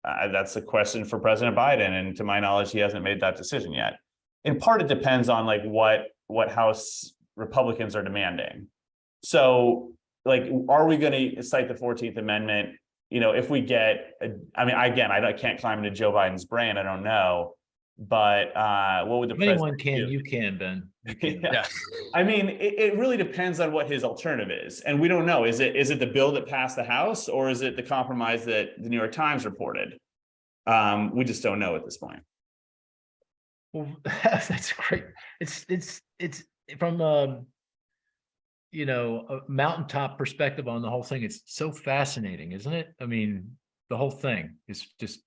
that's a question for President Biden. And to my knowledge, he hasn't made that decision yet. In part, it depends on like what House Republicans are demanding. So like, are we going to cite the 14th Amendment? If we get, I can't climb into Joe Biden's brain. I don't know. But what would the president anyone can, do? You can, Ben. You can. Yeah. I mean, it really depends on what his alternative is. And we don't know. Is it the bill that passed the House, or is it the compromise that the New York Times reported? We just don't know at this point. Well, that's great. It's from a mountaintop perspective on the whole thing. It's so fascinating, isn't it? I mean, the whole thing is just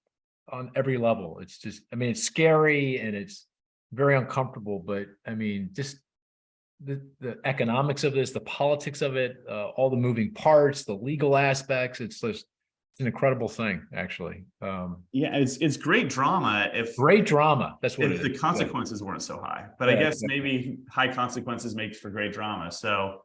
on every level. It's just, I mean, it's scary and it's very uncomfortable, but I mean, just the economics of this, the politics of it, all the moving parts, the legal aspects. It's just, it's an incredible thing, actually. Yeah, it's great drama Great drama. That's what it if is. the consequences weren't so high. But Yeah, I guess exactly. maybe high consequences makes for great drama. So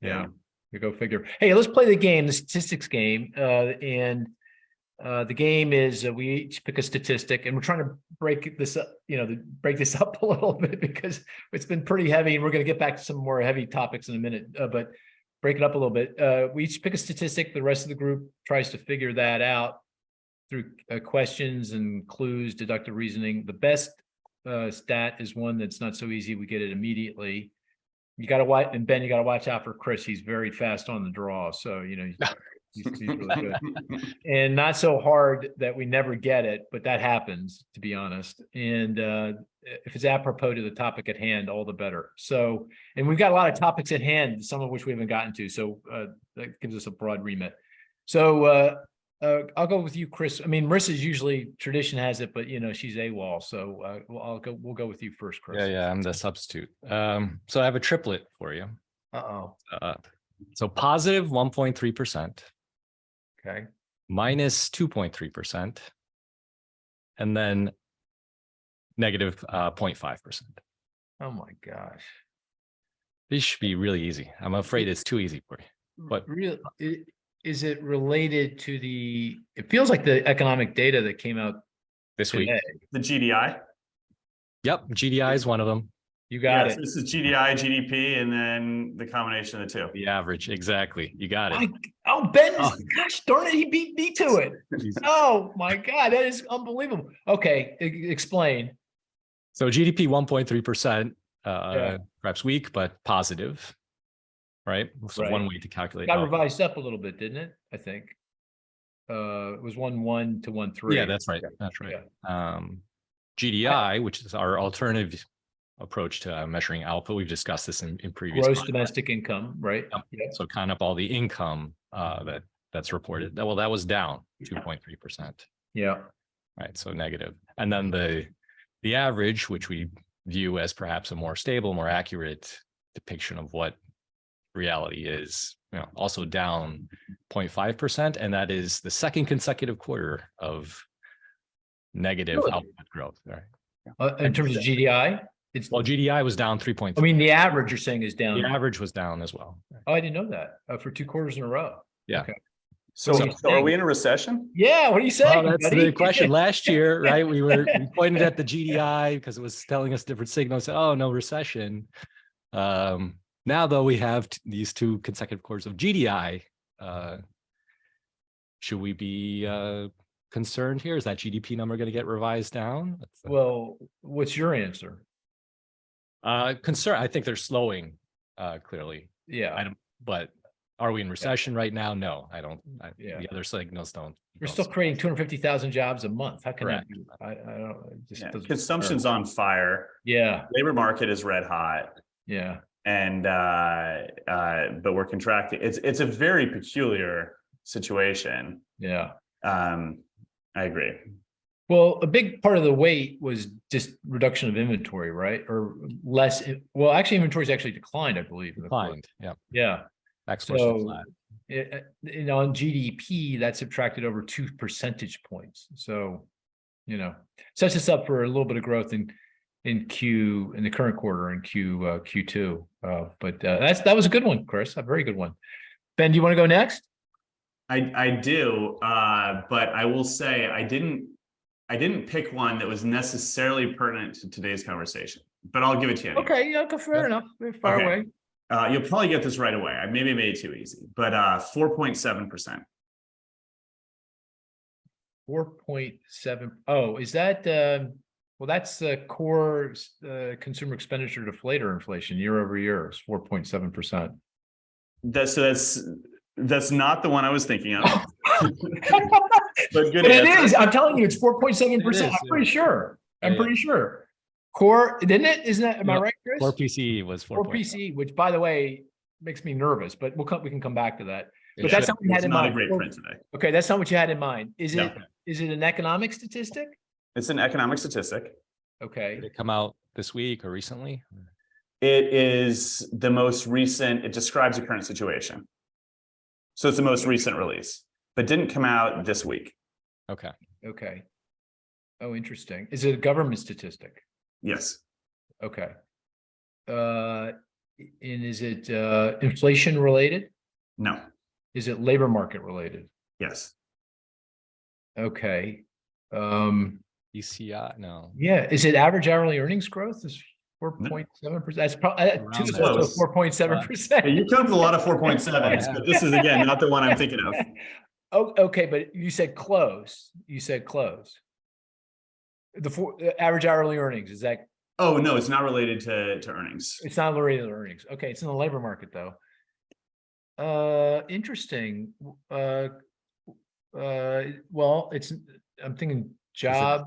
Yeah. You go figure. Hey, let's play the game, the statistics game. The game is we each pick a statistic, and we're trying to break this up, break this up a little bit because it's been pretty heavy, and we're going to get back to some more heavy topics in a minute. But break it up a little bit. We each pick a statistic. The rest of the group tries to figure that out through questions and clues, deductive reasoning. The best stat is one that's not so easy. We get it immediately. You got to watch, and Ben, you got to watch out for Chris. He's very fast on the draw. So, he's really good. And not so hard that we never get it, but that happens, to be honest. And if it's apropos to the topic at hand, all the better. So, and we've got a lot of topics at hand, some of which we haven't gotten to. So that gives us a broad remit. So I'll go with you, Chris. I mean, Marissa's usually tradition has it, but she's AWOL. So we'll go with you first, Chris. Yeah, I'm the substitute. So I have a triplet for you. Uh-oh. So positive 1.3%. Okay. Minus 2.3%. And then negative 0.5%. Oh my gosh. These should be really easy. I'm afraid it's too easy for you. But really, is it related to it feels like the economic data that came out this week, the GDI. Yep, GDI is one of them. You got it. So this is GDI, GDP, and then the combination of the two. The average, exactly. You got it. Ben, gosh darn it, he beat me to it. Oh my God, that is unbelievable. Okay, explain. So GDP 1.3%, perhaps weak, but positive, right? So one way to calculate. Got revised up a little bit, didn't it? I think. It was 1.1 to 1.3. Yeah, that's right. That's right. Yeah. GDI, which is our alternative approach to measuring output. We've discussed this in previous. Gross domestic income, right? Yep. So count up all the income that's reported. Well, that was down 2.3%. Yeah. Right. So negative. And then the average, which we view as perhaps a more stable, more accurate depiction of what reality is, also down 0.5%. And that is the second consecutive quarter of negative output growth. Right. In terms of GDI? GDI was down 3.3. I mean, the average you're saying is down. The average was down as well. Oh, I didn't know that for 2 quarters in a row. Yeah. Okay. So are we in a recession? Yeah. What are you saying? Well, that's the question. Last year, right? We pointed at the GDI because it was telling us different signals. Oh, no recession. Now, though, we have these 2 consecutive quarters of GDI. Should we be concerned here? Is that GDP number going to get revised down? Well, what's your answer? Concern. I think they're slowing, clearly. Yeah. But are we in recession right now? No, I don't. The other signals don't. We're still creating 250,000 jobs a month. How can that Correct. be? I don't. It just Consumption's on fire. Yeah. Labor market is red hot. Yeah. And but we're contracting. It's a very peculiar situation. Yeah. I agree. Well, a big part of the weight was just reduction of inventory, right? Or less. Well, actually, inventory's actually declined, I believe. Declined. Yeah. Yeah. Exports are flat. On GDP, that subtracted over 2 percentage points. So, sets us up for a little bit of growth in the current quarter in Q2. But that was a good one, Chris. A very good one. Ben, do you want to go next? I do, but I will say I didn't pick one that was necessarily pertinent to today's conversation, but I'll give it to you anyway. Okay, yeah, fair enough. Very far away. You'll probably get this right away. I maybe made it too easy, but 4.7%. 4.7. Oh, is that well, that's the core consumer expenditure deflator inflation year over year is 4.7%. That's not the one I was thinking of. But good. But it is. I'm telling you, it's 4.7%. I'm pretty sure. I'm pretty sure. Core, didn't it? Isn't that? Am I right, Chris? Core PCE was 4. Core PCE, which, by the way, makes me nervous, but we can come back to that. It But that's should- not what you had It's in not a mind. great print today. Okay, that's not what you had in mind. Is No. it an economic statistic? It's an economic statistic. Okay, Did it come out this week or recently? It is the most recent, it describes the current situation. So it's the most recent release, but didn't come out this week. Okay. okay. Oh, interesting. Is it a government statistic? Yes. Okay. And is it inflation related? No. Is it labor market related? Yes. Okay. ECI, no. Yeah, is it average hourly earnings growth is 4.7%? That's probably Around two there. close, 4.7%. You come with a lot of 4.7s, Yeah. but this is again, not the one I'm thinking of. Oh, okay, but you said close. You said close. The average hourly earnings, is that, Oh, no, it's not related to earnings. it's not related to earnings. Okay, it's in the labor market though. Interesting. Well, I'm thinking job,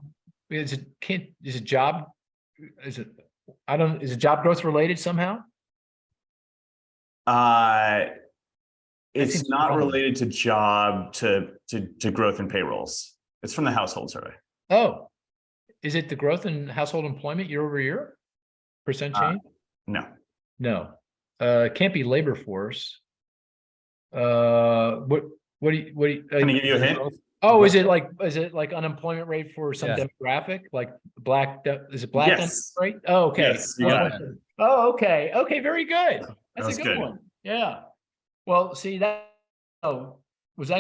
is it job? Is it job growth related somehow? It's seems not wrong. related to job to growth in payrolls. It's from the household survey. Oh, is it the growth in household employment year over year? Percent change? No. No, it can't be labor force. What do you? Can I give you a hint? Oh, is it like unemployment rate for some Yeah. demographic, like is it black Yes. unemployment rate? Oh, okay. Yes, you got it. Oh, okay. Okay, very good. That's a was good good. one. Yeah. Well, see that, that was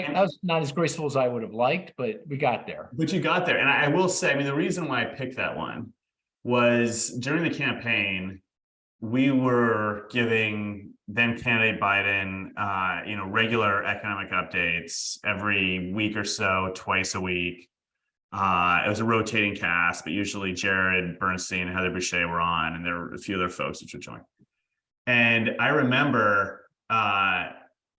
not as graceful as I would have liked, but we got there. But you got there. And I will say, I mean, the reason why I picked that one was during the campaign, we were giving then candidate Biden, regular economic updates every week or so, twice a week. It was a rotating cast, but usually Jared Bernstein and Heather Boucher were on, and there were a few other folks which would join. And I remember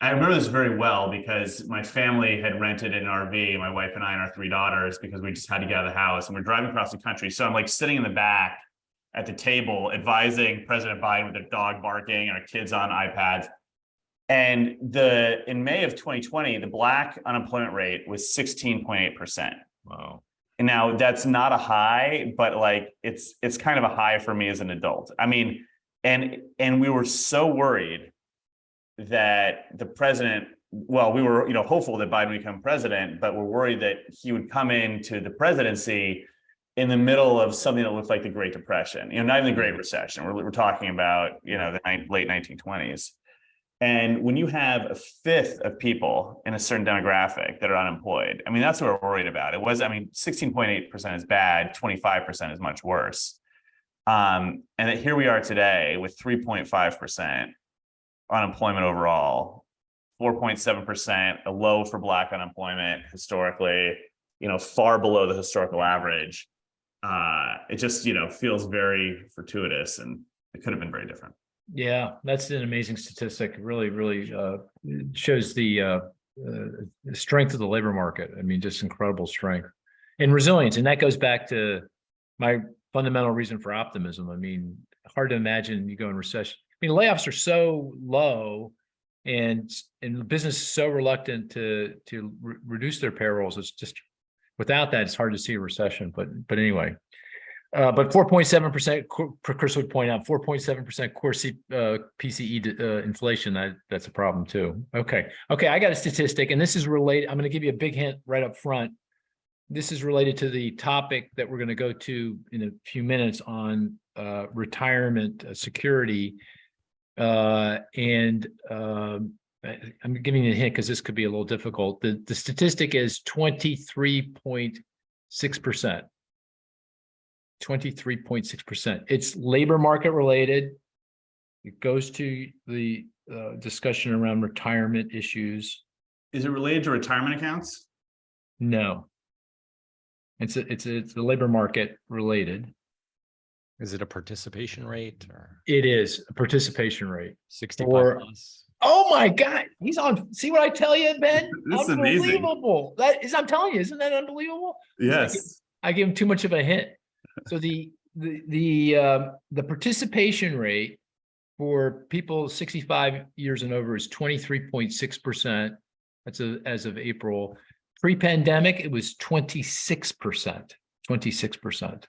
this very well because my family had rented an RV, my wife and I and our 3 daughters, because we just had to get out of the house, and we're driving across the country. So I'm like sitting in the back at the table advising President Biden with their dog barking and our kids on iPads. And in May of 2020, the Black unemployment rate was 16.8%. Wow. And now that's not a high, but like it's kind of a high for me as an adult. I mean, and we were so worried that the president, well, we were hopeful that Biden would become president, but we're worried that he would come into the presidency in the middle of something that looked like the Great Depression, not even the Great Recession. We're talking about, the late 1920s. And when you have a fifth of people in a certain demographic that are unemployed, I mean, that's what we're worried about. 16.8% is bad, 25% is much worse. And that here we are today with 3.5% unemployment overall, 4.7%, a low for Black unemployment historically, far below the historical average. It just, feels very fortuitous, and it could have been very different. Yeah, that's an amazing statistic. It really shows the strength of the labor market. I mean, just incredible strength and resilience. And that goes back to my fundamental reason for optimism. I mean, hard to imagine you go in recession. I mean, layoffs are so low, and the business is so reluctant to reduce their payrolls. It's just, without that, it's hard to see a recession. But anyway. But 4.7%, Chris would point out, 4.7% core PCE inflation. That's a problem too. Okay, I got a statistic, and this is related. I'm going to give you a big hint right up front. This is related to the topic that we're going to go to in a few minutes on retirement security. And I'm giving you a hint because this could be a little difficult. The statistic is 23.6%. 23.6%. It's labor market related. It goes to the discussion around retirement issues. Is it related to retirement accounts? No. It's the labor market related. Is it a participation rate or It is a participation rate. 65 Or- plus? Oh my God, he's on. See what I tell you, Ben? This is amazing. Unbelievable. I'm telling you, isn't that unbelievable? Yes. I give him too much of a hint. So the participation rate for people 65 years and over is 23.6%. That's as of April. Pre-pandemic, it was 26%, 26%.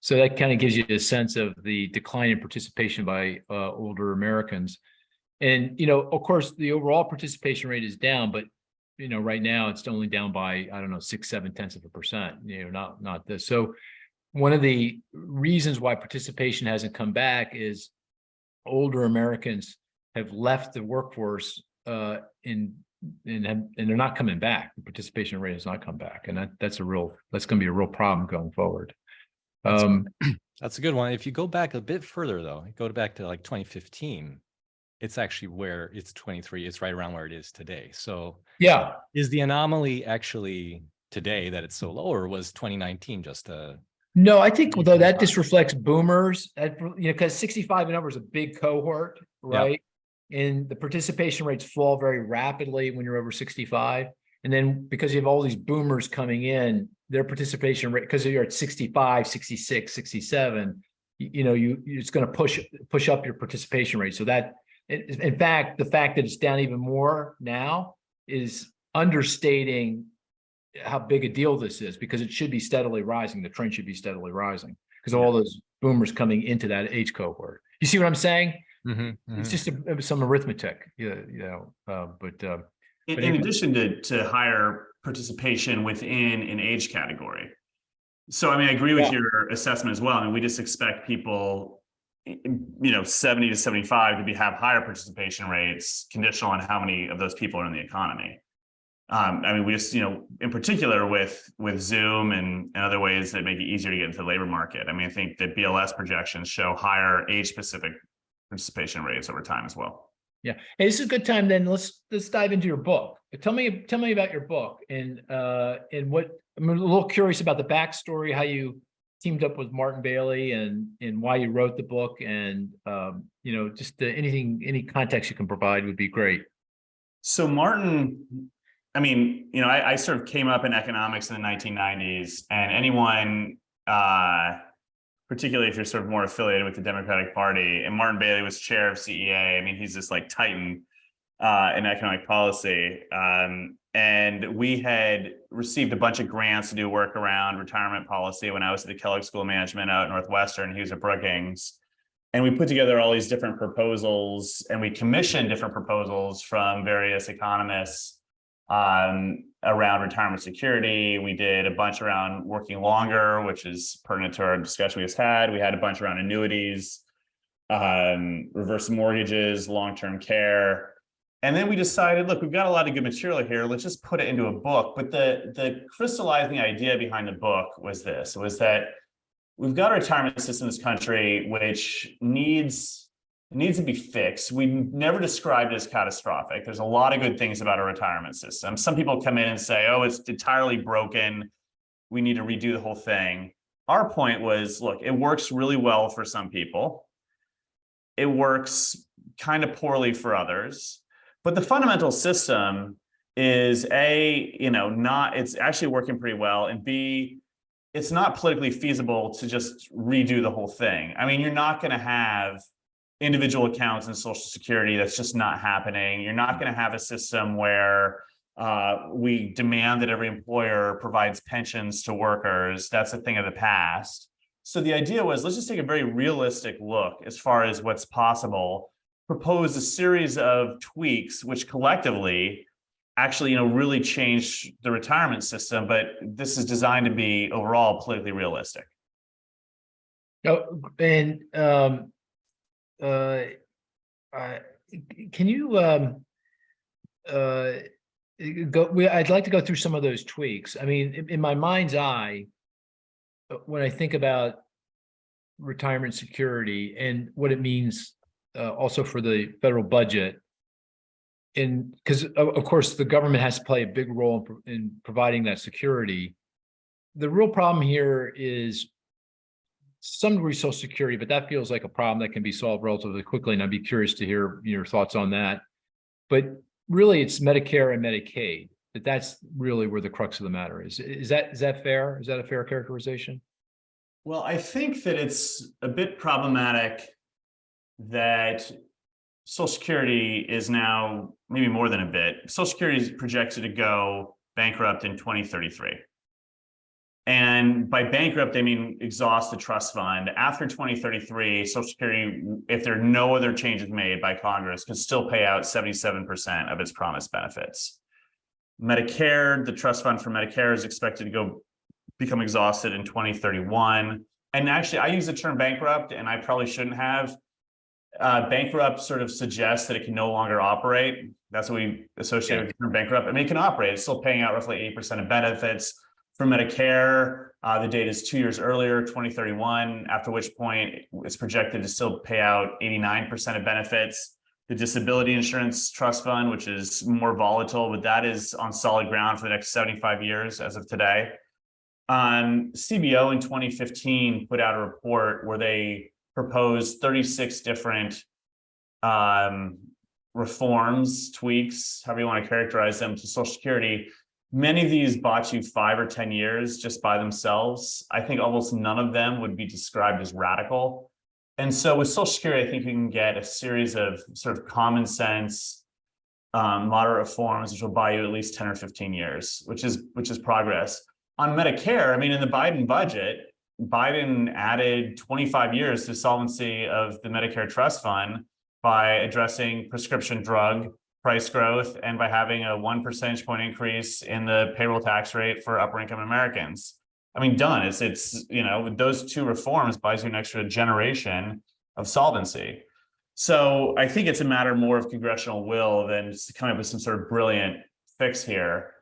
So that kind of gives you a sense of the decline in participation by older Americans. And, of course, the overall participation rate is down, but, right now it's only down by, I don't know, 6-7 tenths of a percent, not this. So one of the reasons why participation hasn't come back is older Americans have left the workforce and they're not coming back. The participation rate has not come back. And that's going to be a real problem going forward. That's a good one. If you go back a bit further, though, go back to like 2015, it's actually where it's 23. It's right around where it is today. So yeah, is the anomaly actually today that it's so low, or was 2019 just a? No, I think though that just reflects boomers, because 65 and over is a big cohort, right? Yep. And the participation rates fall very rapidly when you're over 65. And then because you have all these boomers coming in, their participation rate, because you're at 65, 66, 67, it's going to push up your participation rate. So that, in fact, the fact that it's down even more now is understating how big a deal this is, because it should be steadily rising. The trend should be steadily rising because of all those boomers coming into that age cohort. You see what I'm saying? Mm-hmm, mm-hmm. It's just some arithmetic, but in addition to higher participation within an age category. So, I agree with your assessment as well. We just expect people, 70 to 75 to have higher participation rates, conditional on how many of those people are in the economy. We just, in particular with Zoom and other ways that make it easier to get into the labor market. I think that BLS projections show higher age-specific participation rates over time as well. Yeah, hey, this is a good time. Then let's dive into your book. Tell me about your book and what I'm a little curious about the backstory, how you teamed up with Martin Bailey and why you wrote the book, and just any context you can provide would be great. So Martin. I sort of came up in economics in the 1990s, and anyone, particularly if you're sort of more affiliated with the Democratic Party, and Martin Bailey was chair of CEA. He's this like titan in economic policy. And we had received a bunch of grants to do work around retirement policy when I was at the Kellogg School of Management out at Northwestern. He was at Brookings. And we put together all these different proposals, and we commissioned different proposals from various economists around retirement security. We did a bunch around working longer, which is pertinent to our discussion we just had. We had a bunch around annuities, reverse mortgages, long-term care. And then we decided, look, we've got a lot of good material here. Let's just put it into a book. But the crystallizing idea behind the book was that we've got a retirement system in this country which needs to be fixed. We never described it as catastrophic. There's a lot of good things about our retirement system. Some people come in and say, oh, it's entirely broken. We need to redo the whole thing. Our point was, look, it works really well for some people. It works kind of poorly for others. But the fundamental system is it's actually working pretty well. And B, it's not politically feasible to just redo the whole thing. You're not going to have individual accounts in Social Security. That's just not happening. You're not going to have a system where we demand that every employer provides pensions to workers. That's a thing of the past. So the idea was, let's just take a very realistic look as far as what's possible, propose a series of tweaks which collectively actually, really change the retirement system. But this is designed to be overall politically realistic. Oh, and can you I'd like to go through some of those tweaks. In my mind's eye, when I think about retirement security and what it means also for the federal budget, and because of course the government has to play a big role in providing that security. The real problem here is some degree Social Security, but that feels like a problem that can be solved relatively quickly. And I'd be curious to hear your thoughts on that. But really, it's Medicare and Medicaid. That's really where the crux of the matter is. Is that fair? Is that a fair characterization? Well, I think that it's a bit problematic that Social Security is now maybe more than a bit. Social Security is projected to go bankrupt in 2033. And by bankrupt, they mean exhaust the trust fund. After 2033, Social Security, if there are no other changes made by Congress, can still pay out 77% of its promised benefits. Medicare, the trust fund for Medicare is expected to become exhausted in 2031. And actually, I use the term bankrupt, and I probably shouldn't have. Bankrupt sort of suggests that it can no longer operate. That's what we associate with the term bankrupt. I mean, it can operate. It's still paying out roughly 80% of benefits. For Medicare, the date is 2 years earlier, 2031, after which point it's projected to still pay out 89% of benefits. The disability insurance trust fund, which is more volatile, but that is on solid ground for the next 75 years as of today. CBO in 2015 put out a report where they proposed 36 different reforms, tweaks, however you want to characterize them, to Social Security. Many of these bought you 5 or 10 years just by themselves. I think almost none of them would be described as radical. And so with Social Security, I think we can get a series of sort of common sense, moderate reforms, which will buy you at least 10 or 15 years, which is progress. On Medicare, I mean, in the Biden budget, Biden added 25 years to solvency of the Medicare trust fund by addressing prescription drug price growth and by having a 1 percentage point increase in the payroll tax rate for upper income Americans. I mean, done. It's you know, with those two reforms buys you an extra generation of solvency. So I think it's a matter more of congressional will than just coming up with some sort of brilliant fix here.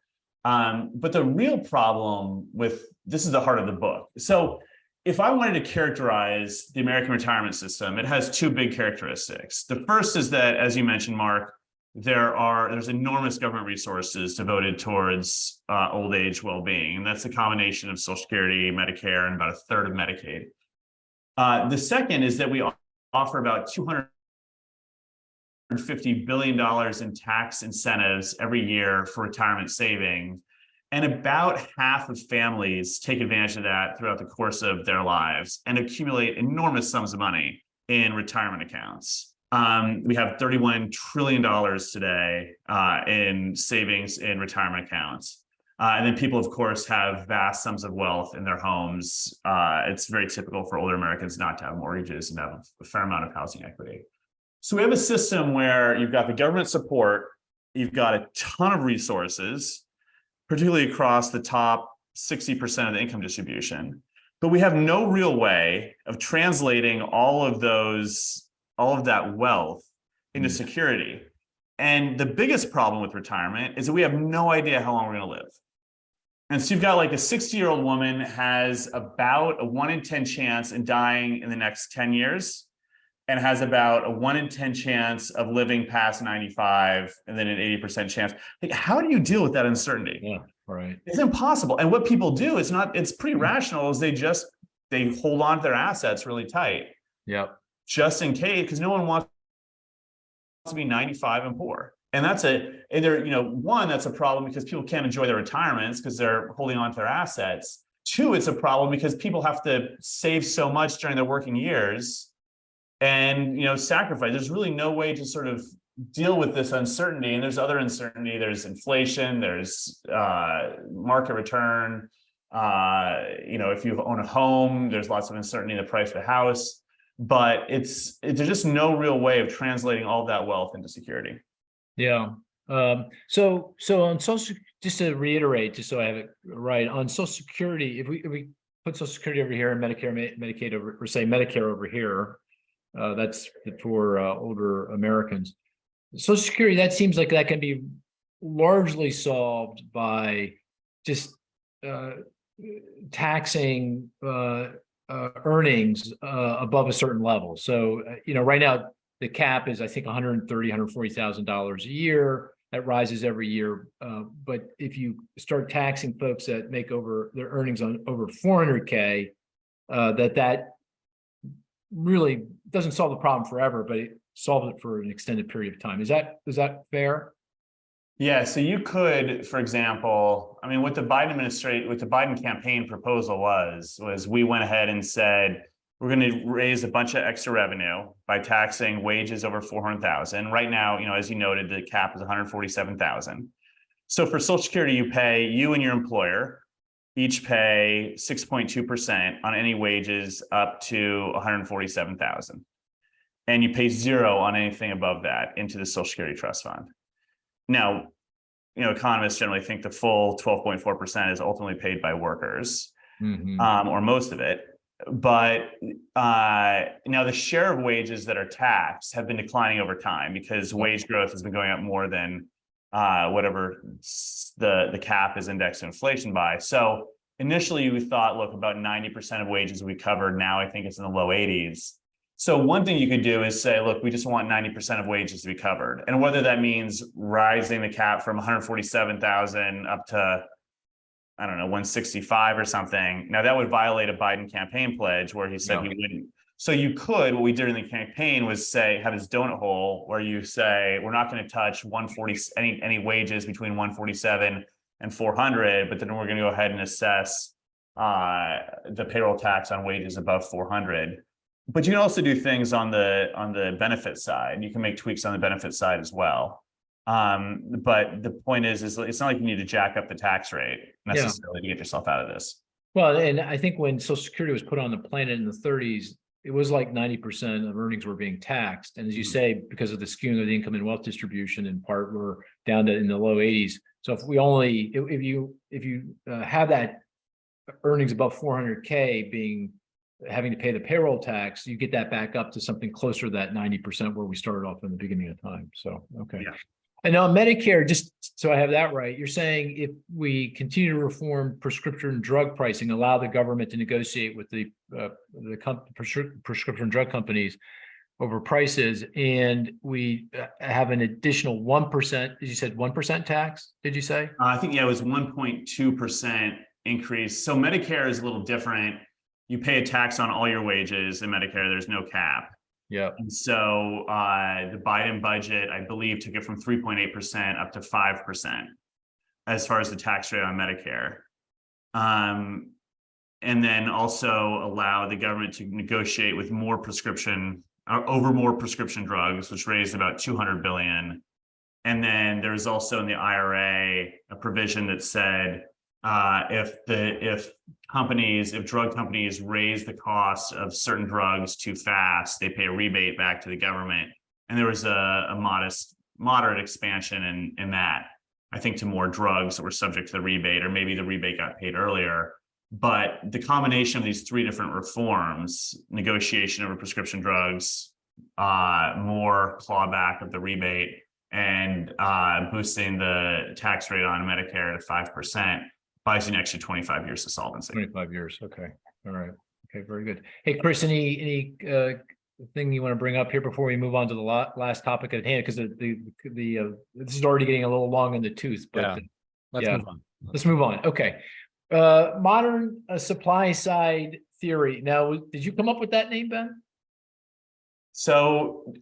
But the real problem with this is the heart of the book. So if I wanted to characterize the American retirement system, it has two big characteristics. The first is that, as you mentioned, Mark, there's enormous government resources devoted towards old age well-being, and that's a combination of Social Security, Medicare, and about a third of Medicaid. The second is that we offer about $250 billion in tax incentives every year for retirement savings, and about half of families take advantage of that throughout the course of their lives and accumulate enormous sums of money in retirement accounts. We have $31 trillion today in savings in retirement accounts. And then people, of course, have vast sums of wealth in their homes. It's very typical for older Americans not to have mortgages and have a fair amount of housing equity. So we have a system where you've got the government support, you've got a ton of resources, particularly across the top 60% of the income distribution. But we have no real way of translating all of that wealth into security. And the biggest problem with retirement is that we have no idea how long we're going to live. And so you've got like a 60-year-old woman has about a 1 in 10 chance in dying in the next 10 years and has about a 1 in 10 chance of living past 95 and then an 80% chance. Like, how do you deal with that uncertainty? Yeah, right. It's impossible. And what people do is it's pretty rational, is they hold on to their assets really tight. Yep. Just in case, because no one wants to be 95 and poor. And that's one, that's a problem because people can't enjoy their retirements because they're holding on to their assets. Two, it's a problem because people have to save so much during their working years and, sacrifice. There's really no way to sort of deal with this uncertainty. And there's other uncertainty. There's inflation, there's market return. If you own a home, there's lots of uncertainty in the price of the house. But there's just no real way of translating all of that wealth into security. Yeah. So on Social, just to reiterate, just so I have it right, on Social Security, if we put Social Security over here and Medicare, Medicaid over, or say Medicare over here, that's for older Americans. Social Security, that seems like that can be largely solved by just taxing earnings above a certain level. So, right now the cap is, I think, $130,000, $140,000 a year. That rises every year. But if you start taxing folks that make over their earnings on over 400K, that really doesn't solve the problem forever, but it solves it for an extended period of time. Is that fair? Yeah, so you could, for example, I mean, what the Biden campaign proposal was we went ahead and said, we're going to raise a bunch of extra revenue by taxing wages over 400,000. Right now, as you noted, the cap is 147,000. So for Social Security, you and your employer each pay 6.2% on any wages up to 147,000. And you pay 0 on anything above that into the Social Security Trust Fund. Now, economists generally think the full 12.4% is ultimately paid by workers, or most of it. But now the share of wages that are taxed have been declining over time because wage growth has been going up more than whatever the cap is indexed to inflation by. So initially we thought, look, about 90% of wages we covered. Now I think it's in the low 80s. So one thing you could do is say, look, we just want 90% of wages to be covered. And whether that means rising the cap from 147,000 up to, I don't know, 165 or something. Now that would violate a Biden campaign pledge where he said he wouldn't. So you could, what we did in the campaign was say, have this donut hole where you say, we're not going to touch 140, any wages between 147 and 400, but then we're going to go ahead and assess the payroll tax on wages above 400. But you can also do things on the benefit side. You can make tweaks on the benefit side as well. But the point is it's not like you need to jack up the tax rate necessarily to get yourself out of this. Well, and I think when Social Security was put on the planet in the 30s, it was like 90% of earnings were being taxed. And as you say, because of the skewing of the income and wealth distribution, in part, we're down to in the low 80s. So if you have that earnings above 400K having to pay the payroll tax, you get that back up to something closer to that 90% where we started off in the beginning of time. So, okay. Yeah. And now Medicare, just so I have that right, you're saying if we continue to reform prescription drug pricing, allow the government to negotiate with the prescription drug companies over prices, and we have an additional 1%, as you said, 1% tax, did you say? I think, it was 1.2% increase. So Medicare is a little different. You pay a tax on all your wages in Medicare. There's no cap. Yeah. And so the Biden budget, I believe, took it from 3.8% up to 5% as far as the tax rate on Medicare. And then also allow the government to negotiate with more prescription drugs, which raised about $200 billion. And then there's also in the IRA a provision that said if drug companies raise the cost of certain drugs too fast, they pay a rebate back to the government. And there was a moderate expansion in that, I think, to more drugs that were subject to the rebate, or maybe the rebate got paid earlier. But the combination of these 3 different reforms, negotiation over prescription drugs, more clawback of the rebate, and boosting the tax rate on Medicare to 5%, buys you an extra 25 years of solvency. 25 years. Okay. All right. Okay. Very good. Hey, Cris, any thing you want to bring up here before we move on to the last topic at hand? Because this is already getting a little long in the tooth. But let's move on. Let's move on. Okay. Modern supply side theory. Now, did you come up with that name, Ben? So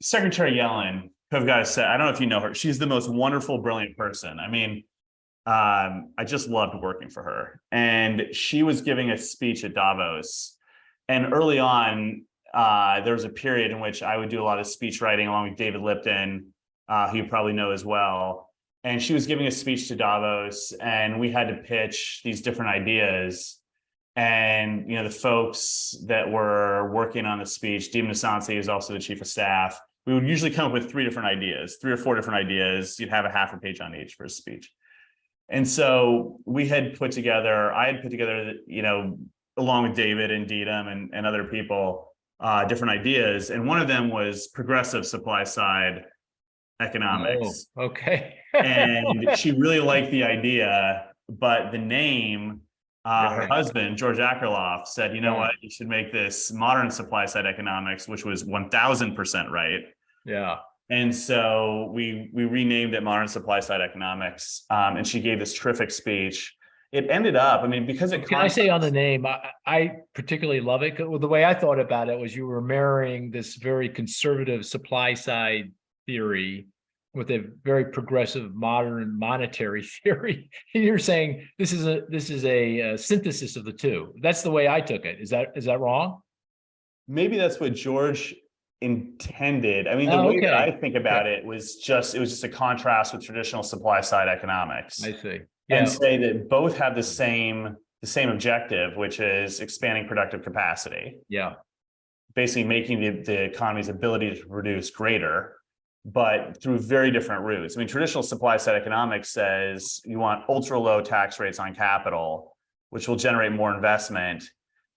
Secretary Yellen, who I've got to say, I don't know if you know her. She's the most wonderful, brilliant person. I mean, I just loved working for her. And she was giving a speech at Davos. And early on, there was a period in which I would do a lot of speech writing along with David Lipton, who you probably know as well. And she was giving a speech to Davos, and we had to pitch these different ideas. And, the folks that were working on the speech, Dean Nasansi is also the chief of staff. We would usually come up with 3 different ideas, 3 or 4 different ideas. You'd have a half a page on each for a speech. And so I had put together, along with David and Deedham and other people, different ideas. And one of them was progressive supply side economics. Oh, okay. And she really liked the idea, but the name, her husband, George Akerlof, said, you know what, you should make this modern supply side economics, which was 1000% right. Yeah. And so we renamed it Modern Supply Side Economics. And she gave this terrific speech. It ended up, because it— Can I say on the name, I particularly love it. The way I thought about it was you were marrying this very conservative supply side theory with a very progressive modern monetary theory. And you're saying this is a synthesis of the two. That's the way I took it. Is that wrong? Maybe that's what George intended. I mean, the Oh, way that I okay. think about it was just a contrast with traditional supply side economics, I see. and Yeah. say that both have the same objective, which is expanding productive capacity, Yeah. basically making the economy's ability to produce greater, but through very different routes. I mean, traditional supply side economics says you want ultra low tax rates on capital, which will generate more investment,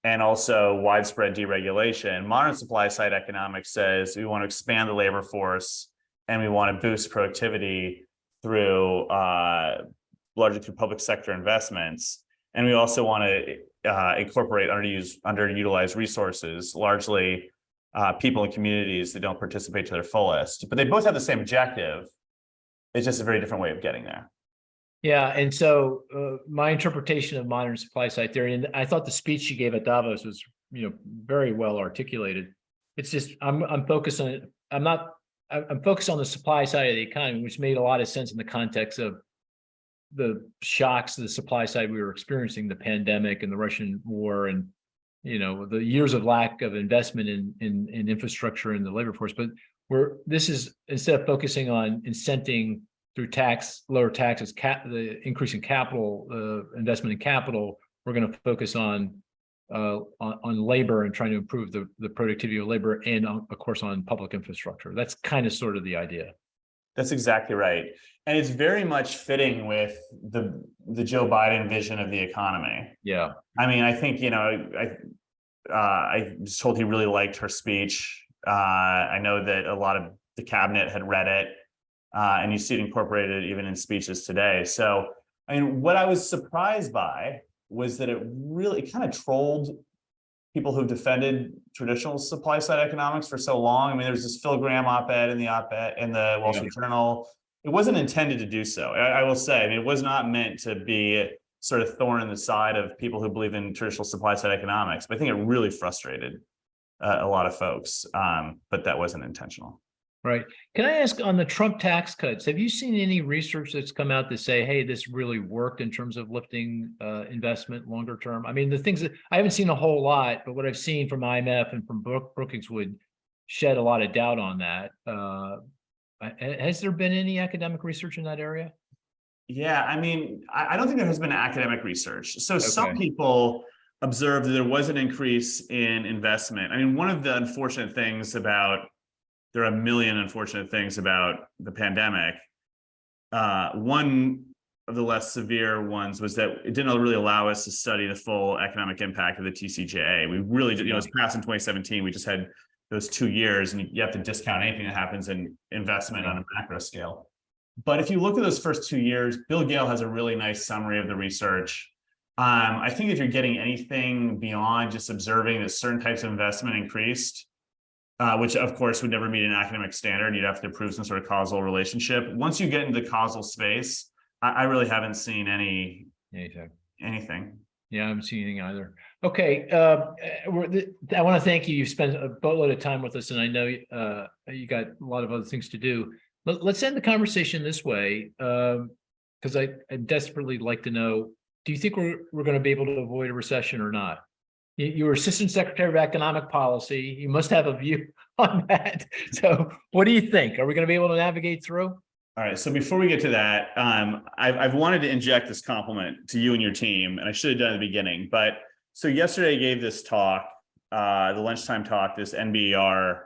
and also widespread deregulation. Modern supply side economics says we want to expand the labor force and we want to boost productivity through largely through public sector investments. And we also want to incorporate underutilized resources, largely people in communities that don't participate to their fullest. But they both have the same objective. It's just a very different way of getting there. Yeah, and so my interpretation of modern supply side theory, and I thought the speech she gave at Davos was, very well articulated. It's just I'm focused on it. I'm focused on the supply side of the economy, which made a lot of sense in the context of the shocks to the supply side we were experiencing, the pandemic and the Russian war, and the years of lack of investment in infrastructure and the labor force. But this is, instead of focusing on incenting through lower taxes, the increase in capital, investment in capital, we're going to focus on labor and trying to improve the productivity of labor, and of course on public infrastructure. That's kind of sort of the idea. That's exactly right, and it's very much fitting with the Joe Biden vision of the economy. Yeah, I mean, I think I was told he really liked her speech. I know that a lot of the cabinet had read it. And you see it incorporated even in speeches today. So, I mean, what I was surprised by was that it kind of trolled people who've defended traditional supply side economics for so long. I mean, there's this Phil Graham op-ed in the Wall Street Journal. It wasn't intended to do so. I will say, I mean, it was not meant to be sort of thorn in the side of people who believe in traditional supply side economics. But I think it really frustrated a lot of folks. But that wasn't intentional. Right. Can I ask, on the Trump tax cuts, have you seen any research that's come out to say, hey, this really worked in terms of lifting investment longer term? I mean, the things that I haven't seen a whole lot, but what I've seen from IMF and from Brookings would shed a lot of doubt on that. Has there been any academic research in that area? Yeah, I mean, I don't think there has been academic research. So some people observed that there was an increase in investment. I mean, one of the unfortunate things there are a million unfortunate things about the pandemic. One of the less severe ones was that it didn't really allow us to study the full economic impact of the TCJA. We really, it was passed in 2017. We just had those 2 years, and you have to discount anything that happens in investment on a macro scale. But if you look at those first 2 years, Bill Gale has a really nice summary of the research. I think if you're getting anything beyond just observing that certain types of investment increased, which of course would never meet an academic standard, you'd have to prove some sort of causal relationship. Once you get into the causal space, I really haven't seen anything. Yeah, I haven't seen anything either. Okay, I want to thank you. You've spent a boatload of time with us, and I know you got a lot of other things to do. Let's end the conversation this way, because I desperately like to know, do you think we're going to be able to avoid a recession or not? You were Assistant Secretary of Economic Policy. You must have a view on that. So what do you think? Are we going to be able to navigate through? All right. So before we get to that, I've wanted to inject this compliment to you and your team, and I should have done it at the beginning. But so yesterday I gave this talk, the lunchtime talk, this NBER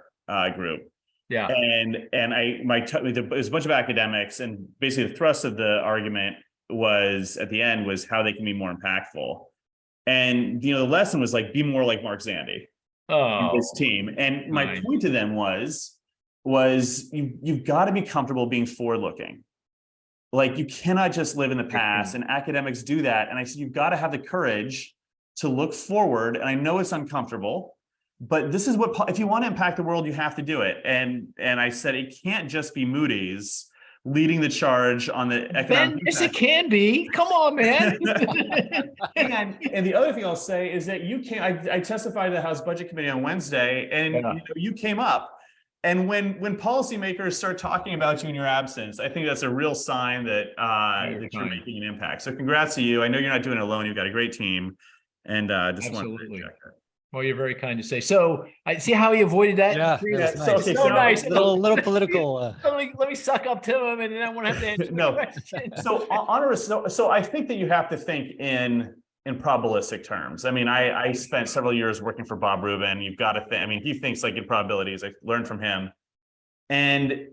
group. Yeah. And it was a bunch of academics, and basically the thrust of the argument was at the end was how they can be more impactful. And the lesson was like, be more like Mark Zandi and his team. And my point to them was you've got to be comfortable being forward looking. Like, you cannot just live in the past, and academics do that. And I said, you've got to have the courage to look forward. And I know it's uncomfortable, but this is what, if you want to impact the world, you have to do it. And I said, it can't just be Moody's leading the charge on the economic. Yes, it can be. Come on, man. And the other thing I'll say is that I testified to the House Budget Committee on Wednesday, and you came up And when policymakers start talking about you in your absence, I think that's a real sign that you're making an impact. So congrats to you. I know you're not doing it alone. You've got a great team, and just want to check that. Well, you're very kind to say. So I see how he avoided that. Yeah, That's that was nice. so nice. Little political. Let me suck up to him, and then I won't have to answer the question. So I think that you have to think in probabilistic terms. I mean, I spent several years working for Bob Rubin. You've got to think. I mean, he thinks like in probabilities. I learned from him, and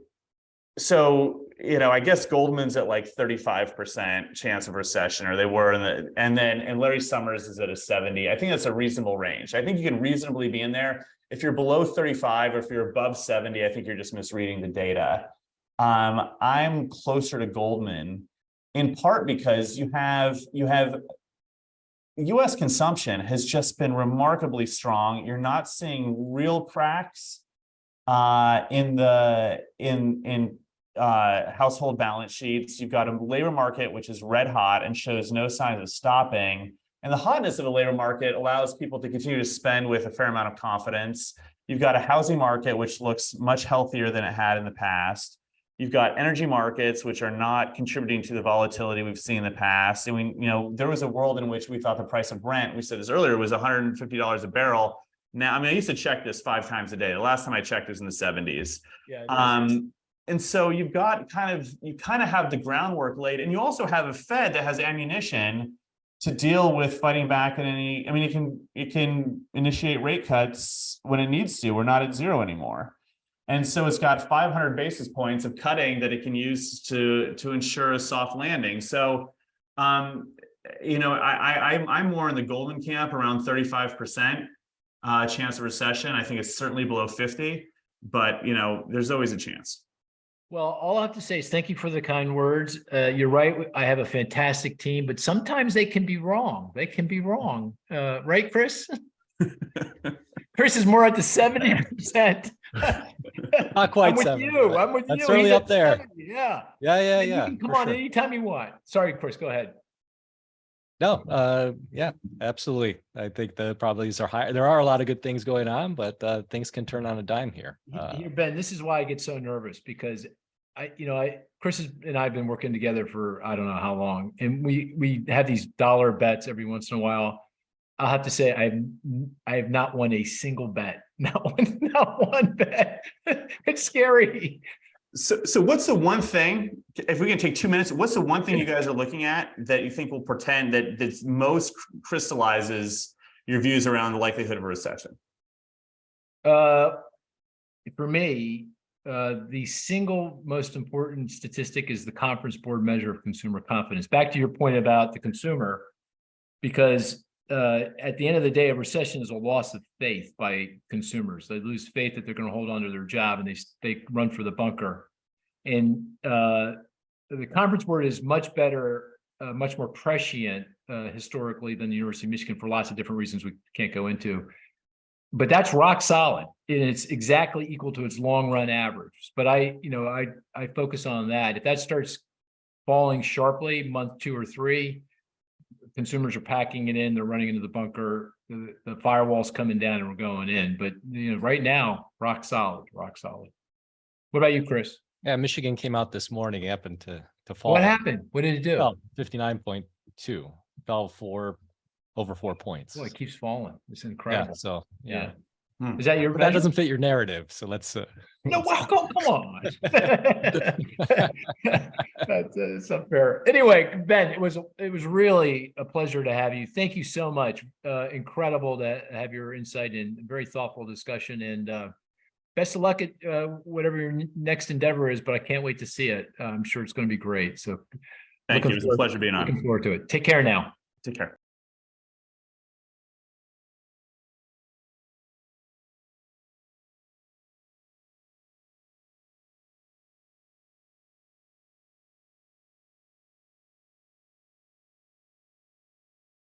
so I guess Goldman's at like 35% chance of recession, or they were and Larry Summers is at a 70. I think that's a reasonable range. I think you can reasonably be in there. If you're below 35 or if you're above 70, I think you're just misreading the data. I'm closer to Goldman, in part because you have US consumption has just been remarkably strong. You're not seeing real cracks in household balance sheets. You've got a labor market which is red hot and shows no signs of stopping. And the hotness of the labor market allows people to continue to spend with a fair amount of confidence. You've got a housing market which looks much healthier than it had in the past. You've got energy markets which are not contributing to the volatility we've seen in the past. I mean, there was a world in which we thought the price of Brent, we said this earlier, was $150 a barrel. Now, I mean, I used to check this 5 times a day. The last time I checked was in the 70s. Yeah. And so you kind of have the groundwork laid, and you also have a Fed that has ammunition to deal with fighting back at any. I mean, it can initiate rate cuts when it needs to. We're not at zero anymore, and so it's got 500 basis points of cutting that it can use to ensure a soft landing. So, I'm more in the Goldman camp, around 35% chance of recession. I think it's certainly below 50, but there's always a chance. Well, all I have to say is thank you for the kind words. You're right. I have a fantastic team, but sometimes they can be wrong. They can be wrong. Right, Cris? Cris is more at the 70%. Not quite. I'm with you. That's certainly up there. 70, yeah. Yeah. You can come on anytime you want. Sorry, Cris, go ahead. No, yeah, absolutely. I think the probabilities are high. There are a lot of good things going on, but things can turn on a dime here. Ben, this is why I get so nervous, because Cris and I have been working together for I don't know how long, and we have these dollar bets every once in a while. I'll have to say I have not won a single bet. Not one bet. It's scary. So what's the one thing, if we can take 2 minutes, what's the one thing you guys are looking at that you think will portend that most crystallizes your views around the likelihood of a recession? For me, the single most important statistic is the Conference Board measure of consumer confidence. Back to your point about the consumer, because at the end of the day, a recession is a loss of faith by consumers. They lose faith that they're going to hold on to their job, and they run for the bunker. And the Conference Board is much better, much more prescient historically than the University of Michigan for lots of different reasons we can't go into. But that's rock solid, and it's exactly equal to its long run average. But I focus on that. If that starts falling sharply, month 2 or 3. Consumers are packing it in, they're running into the bunker, the firewall's coming down and we're going in. But right now, rock solid. What about you, Cris? Yeah, Michigan came out this morning, happened to fall. What happened? What did it do? Well, 59.2, fell over 4 points. Boy, it keeps falling. It's incredible. Yeah, so yeah. Is that your? That doesn't fit your narrative, so let's. No, well, come on. That's not fair. Anyway, Ben, it was really a pleasure to have you. Thank you so much. Incredible to have your insight and very thoughtful discussion. And best of luck at whatever your next endeavor is. But I can't wait to see it. I'm sure it's going to be great. So, thank you. It was a pleasure being on. Looking forward to it. Take care now. Take care.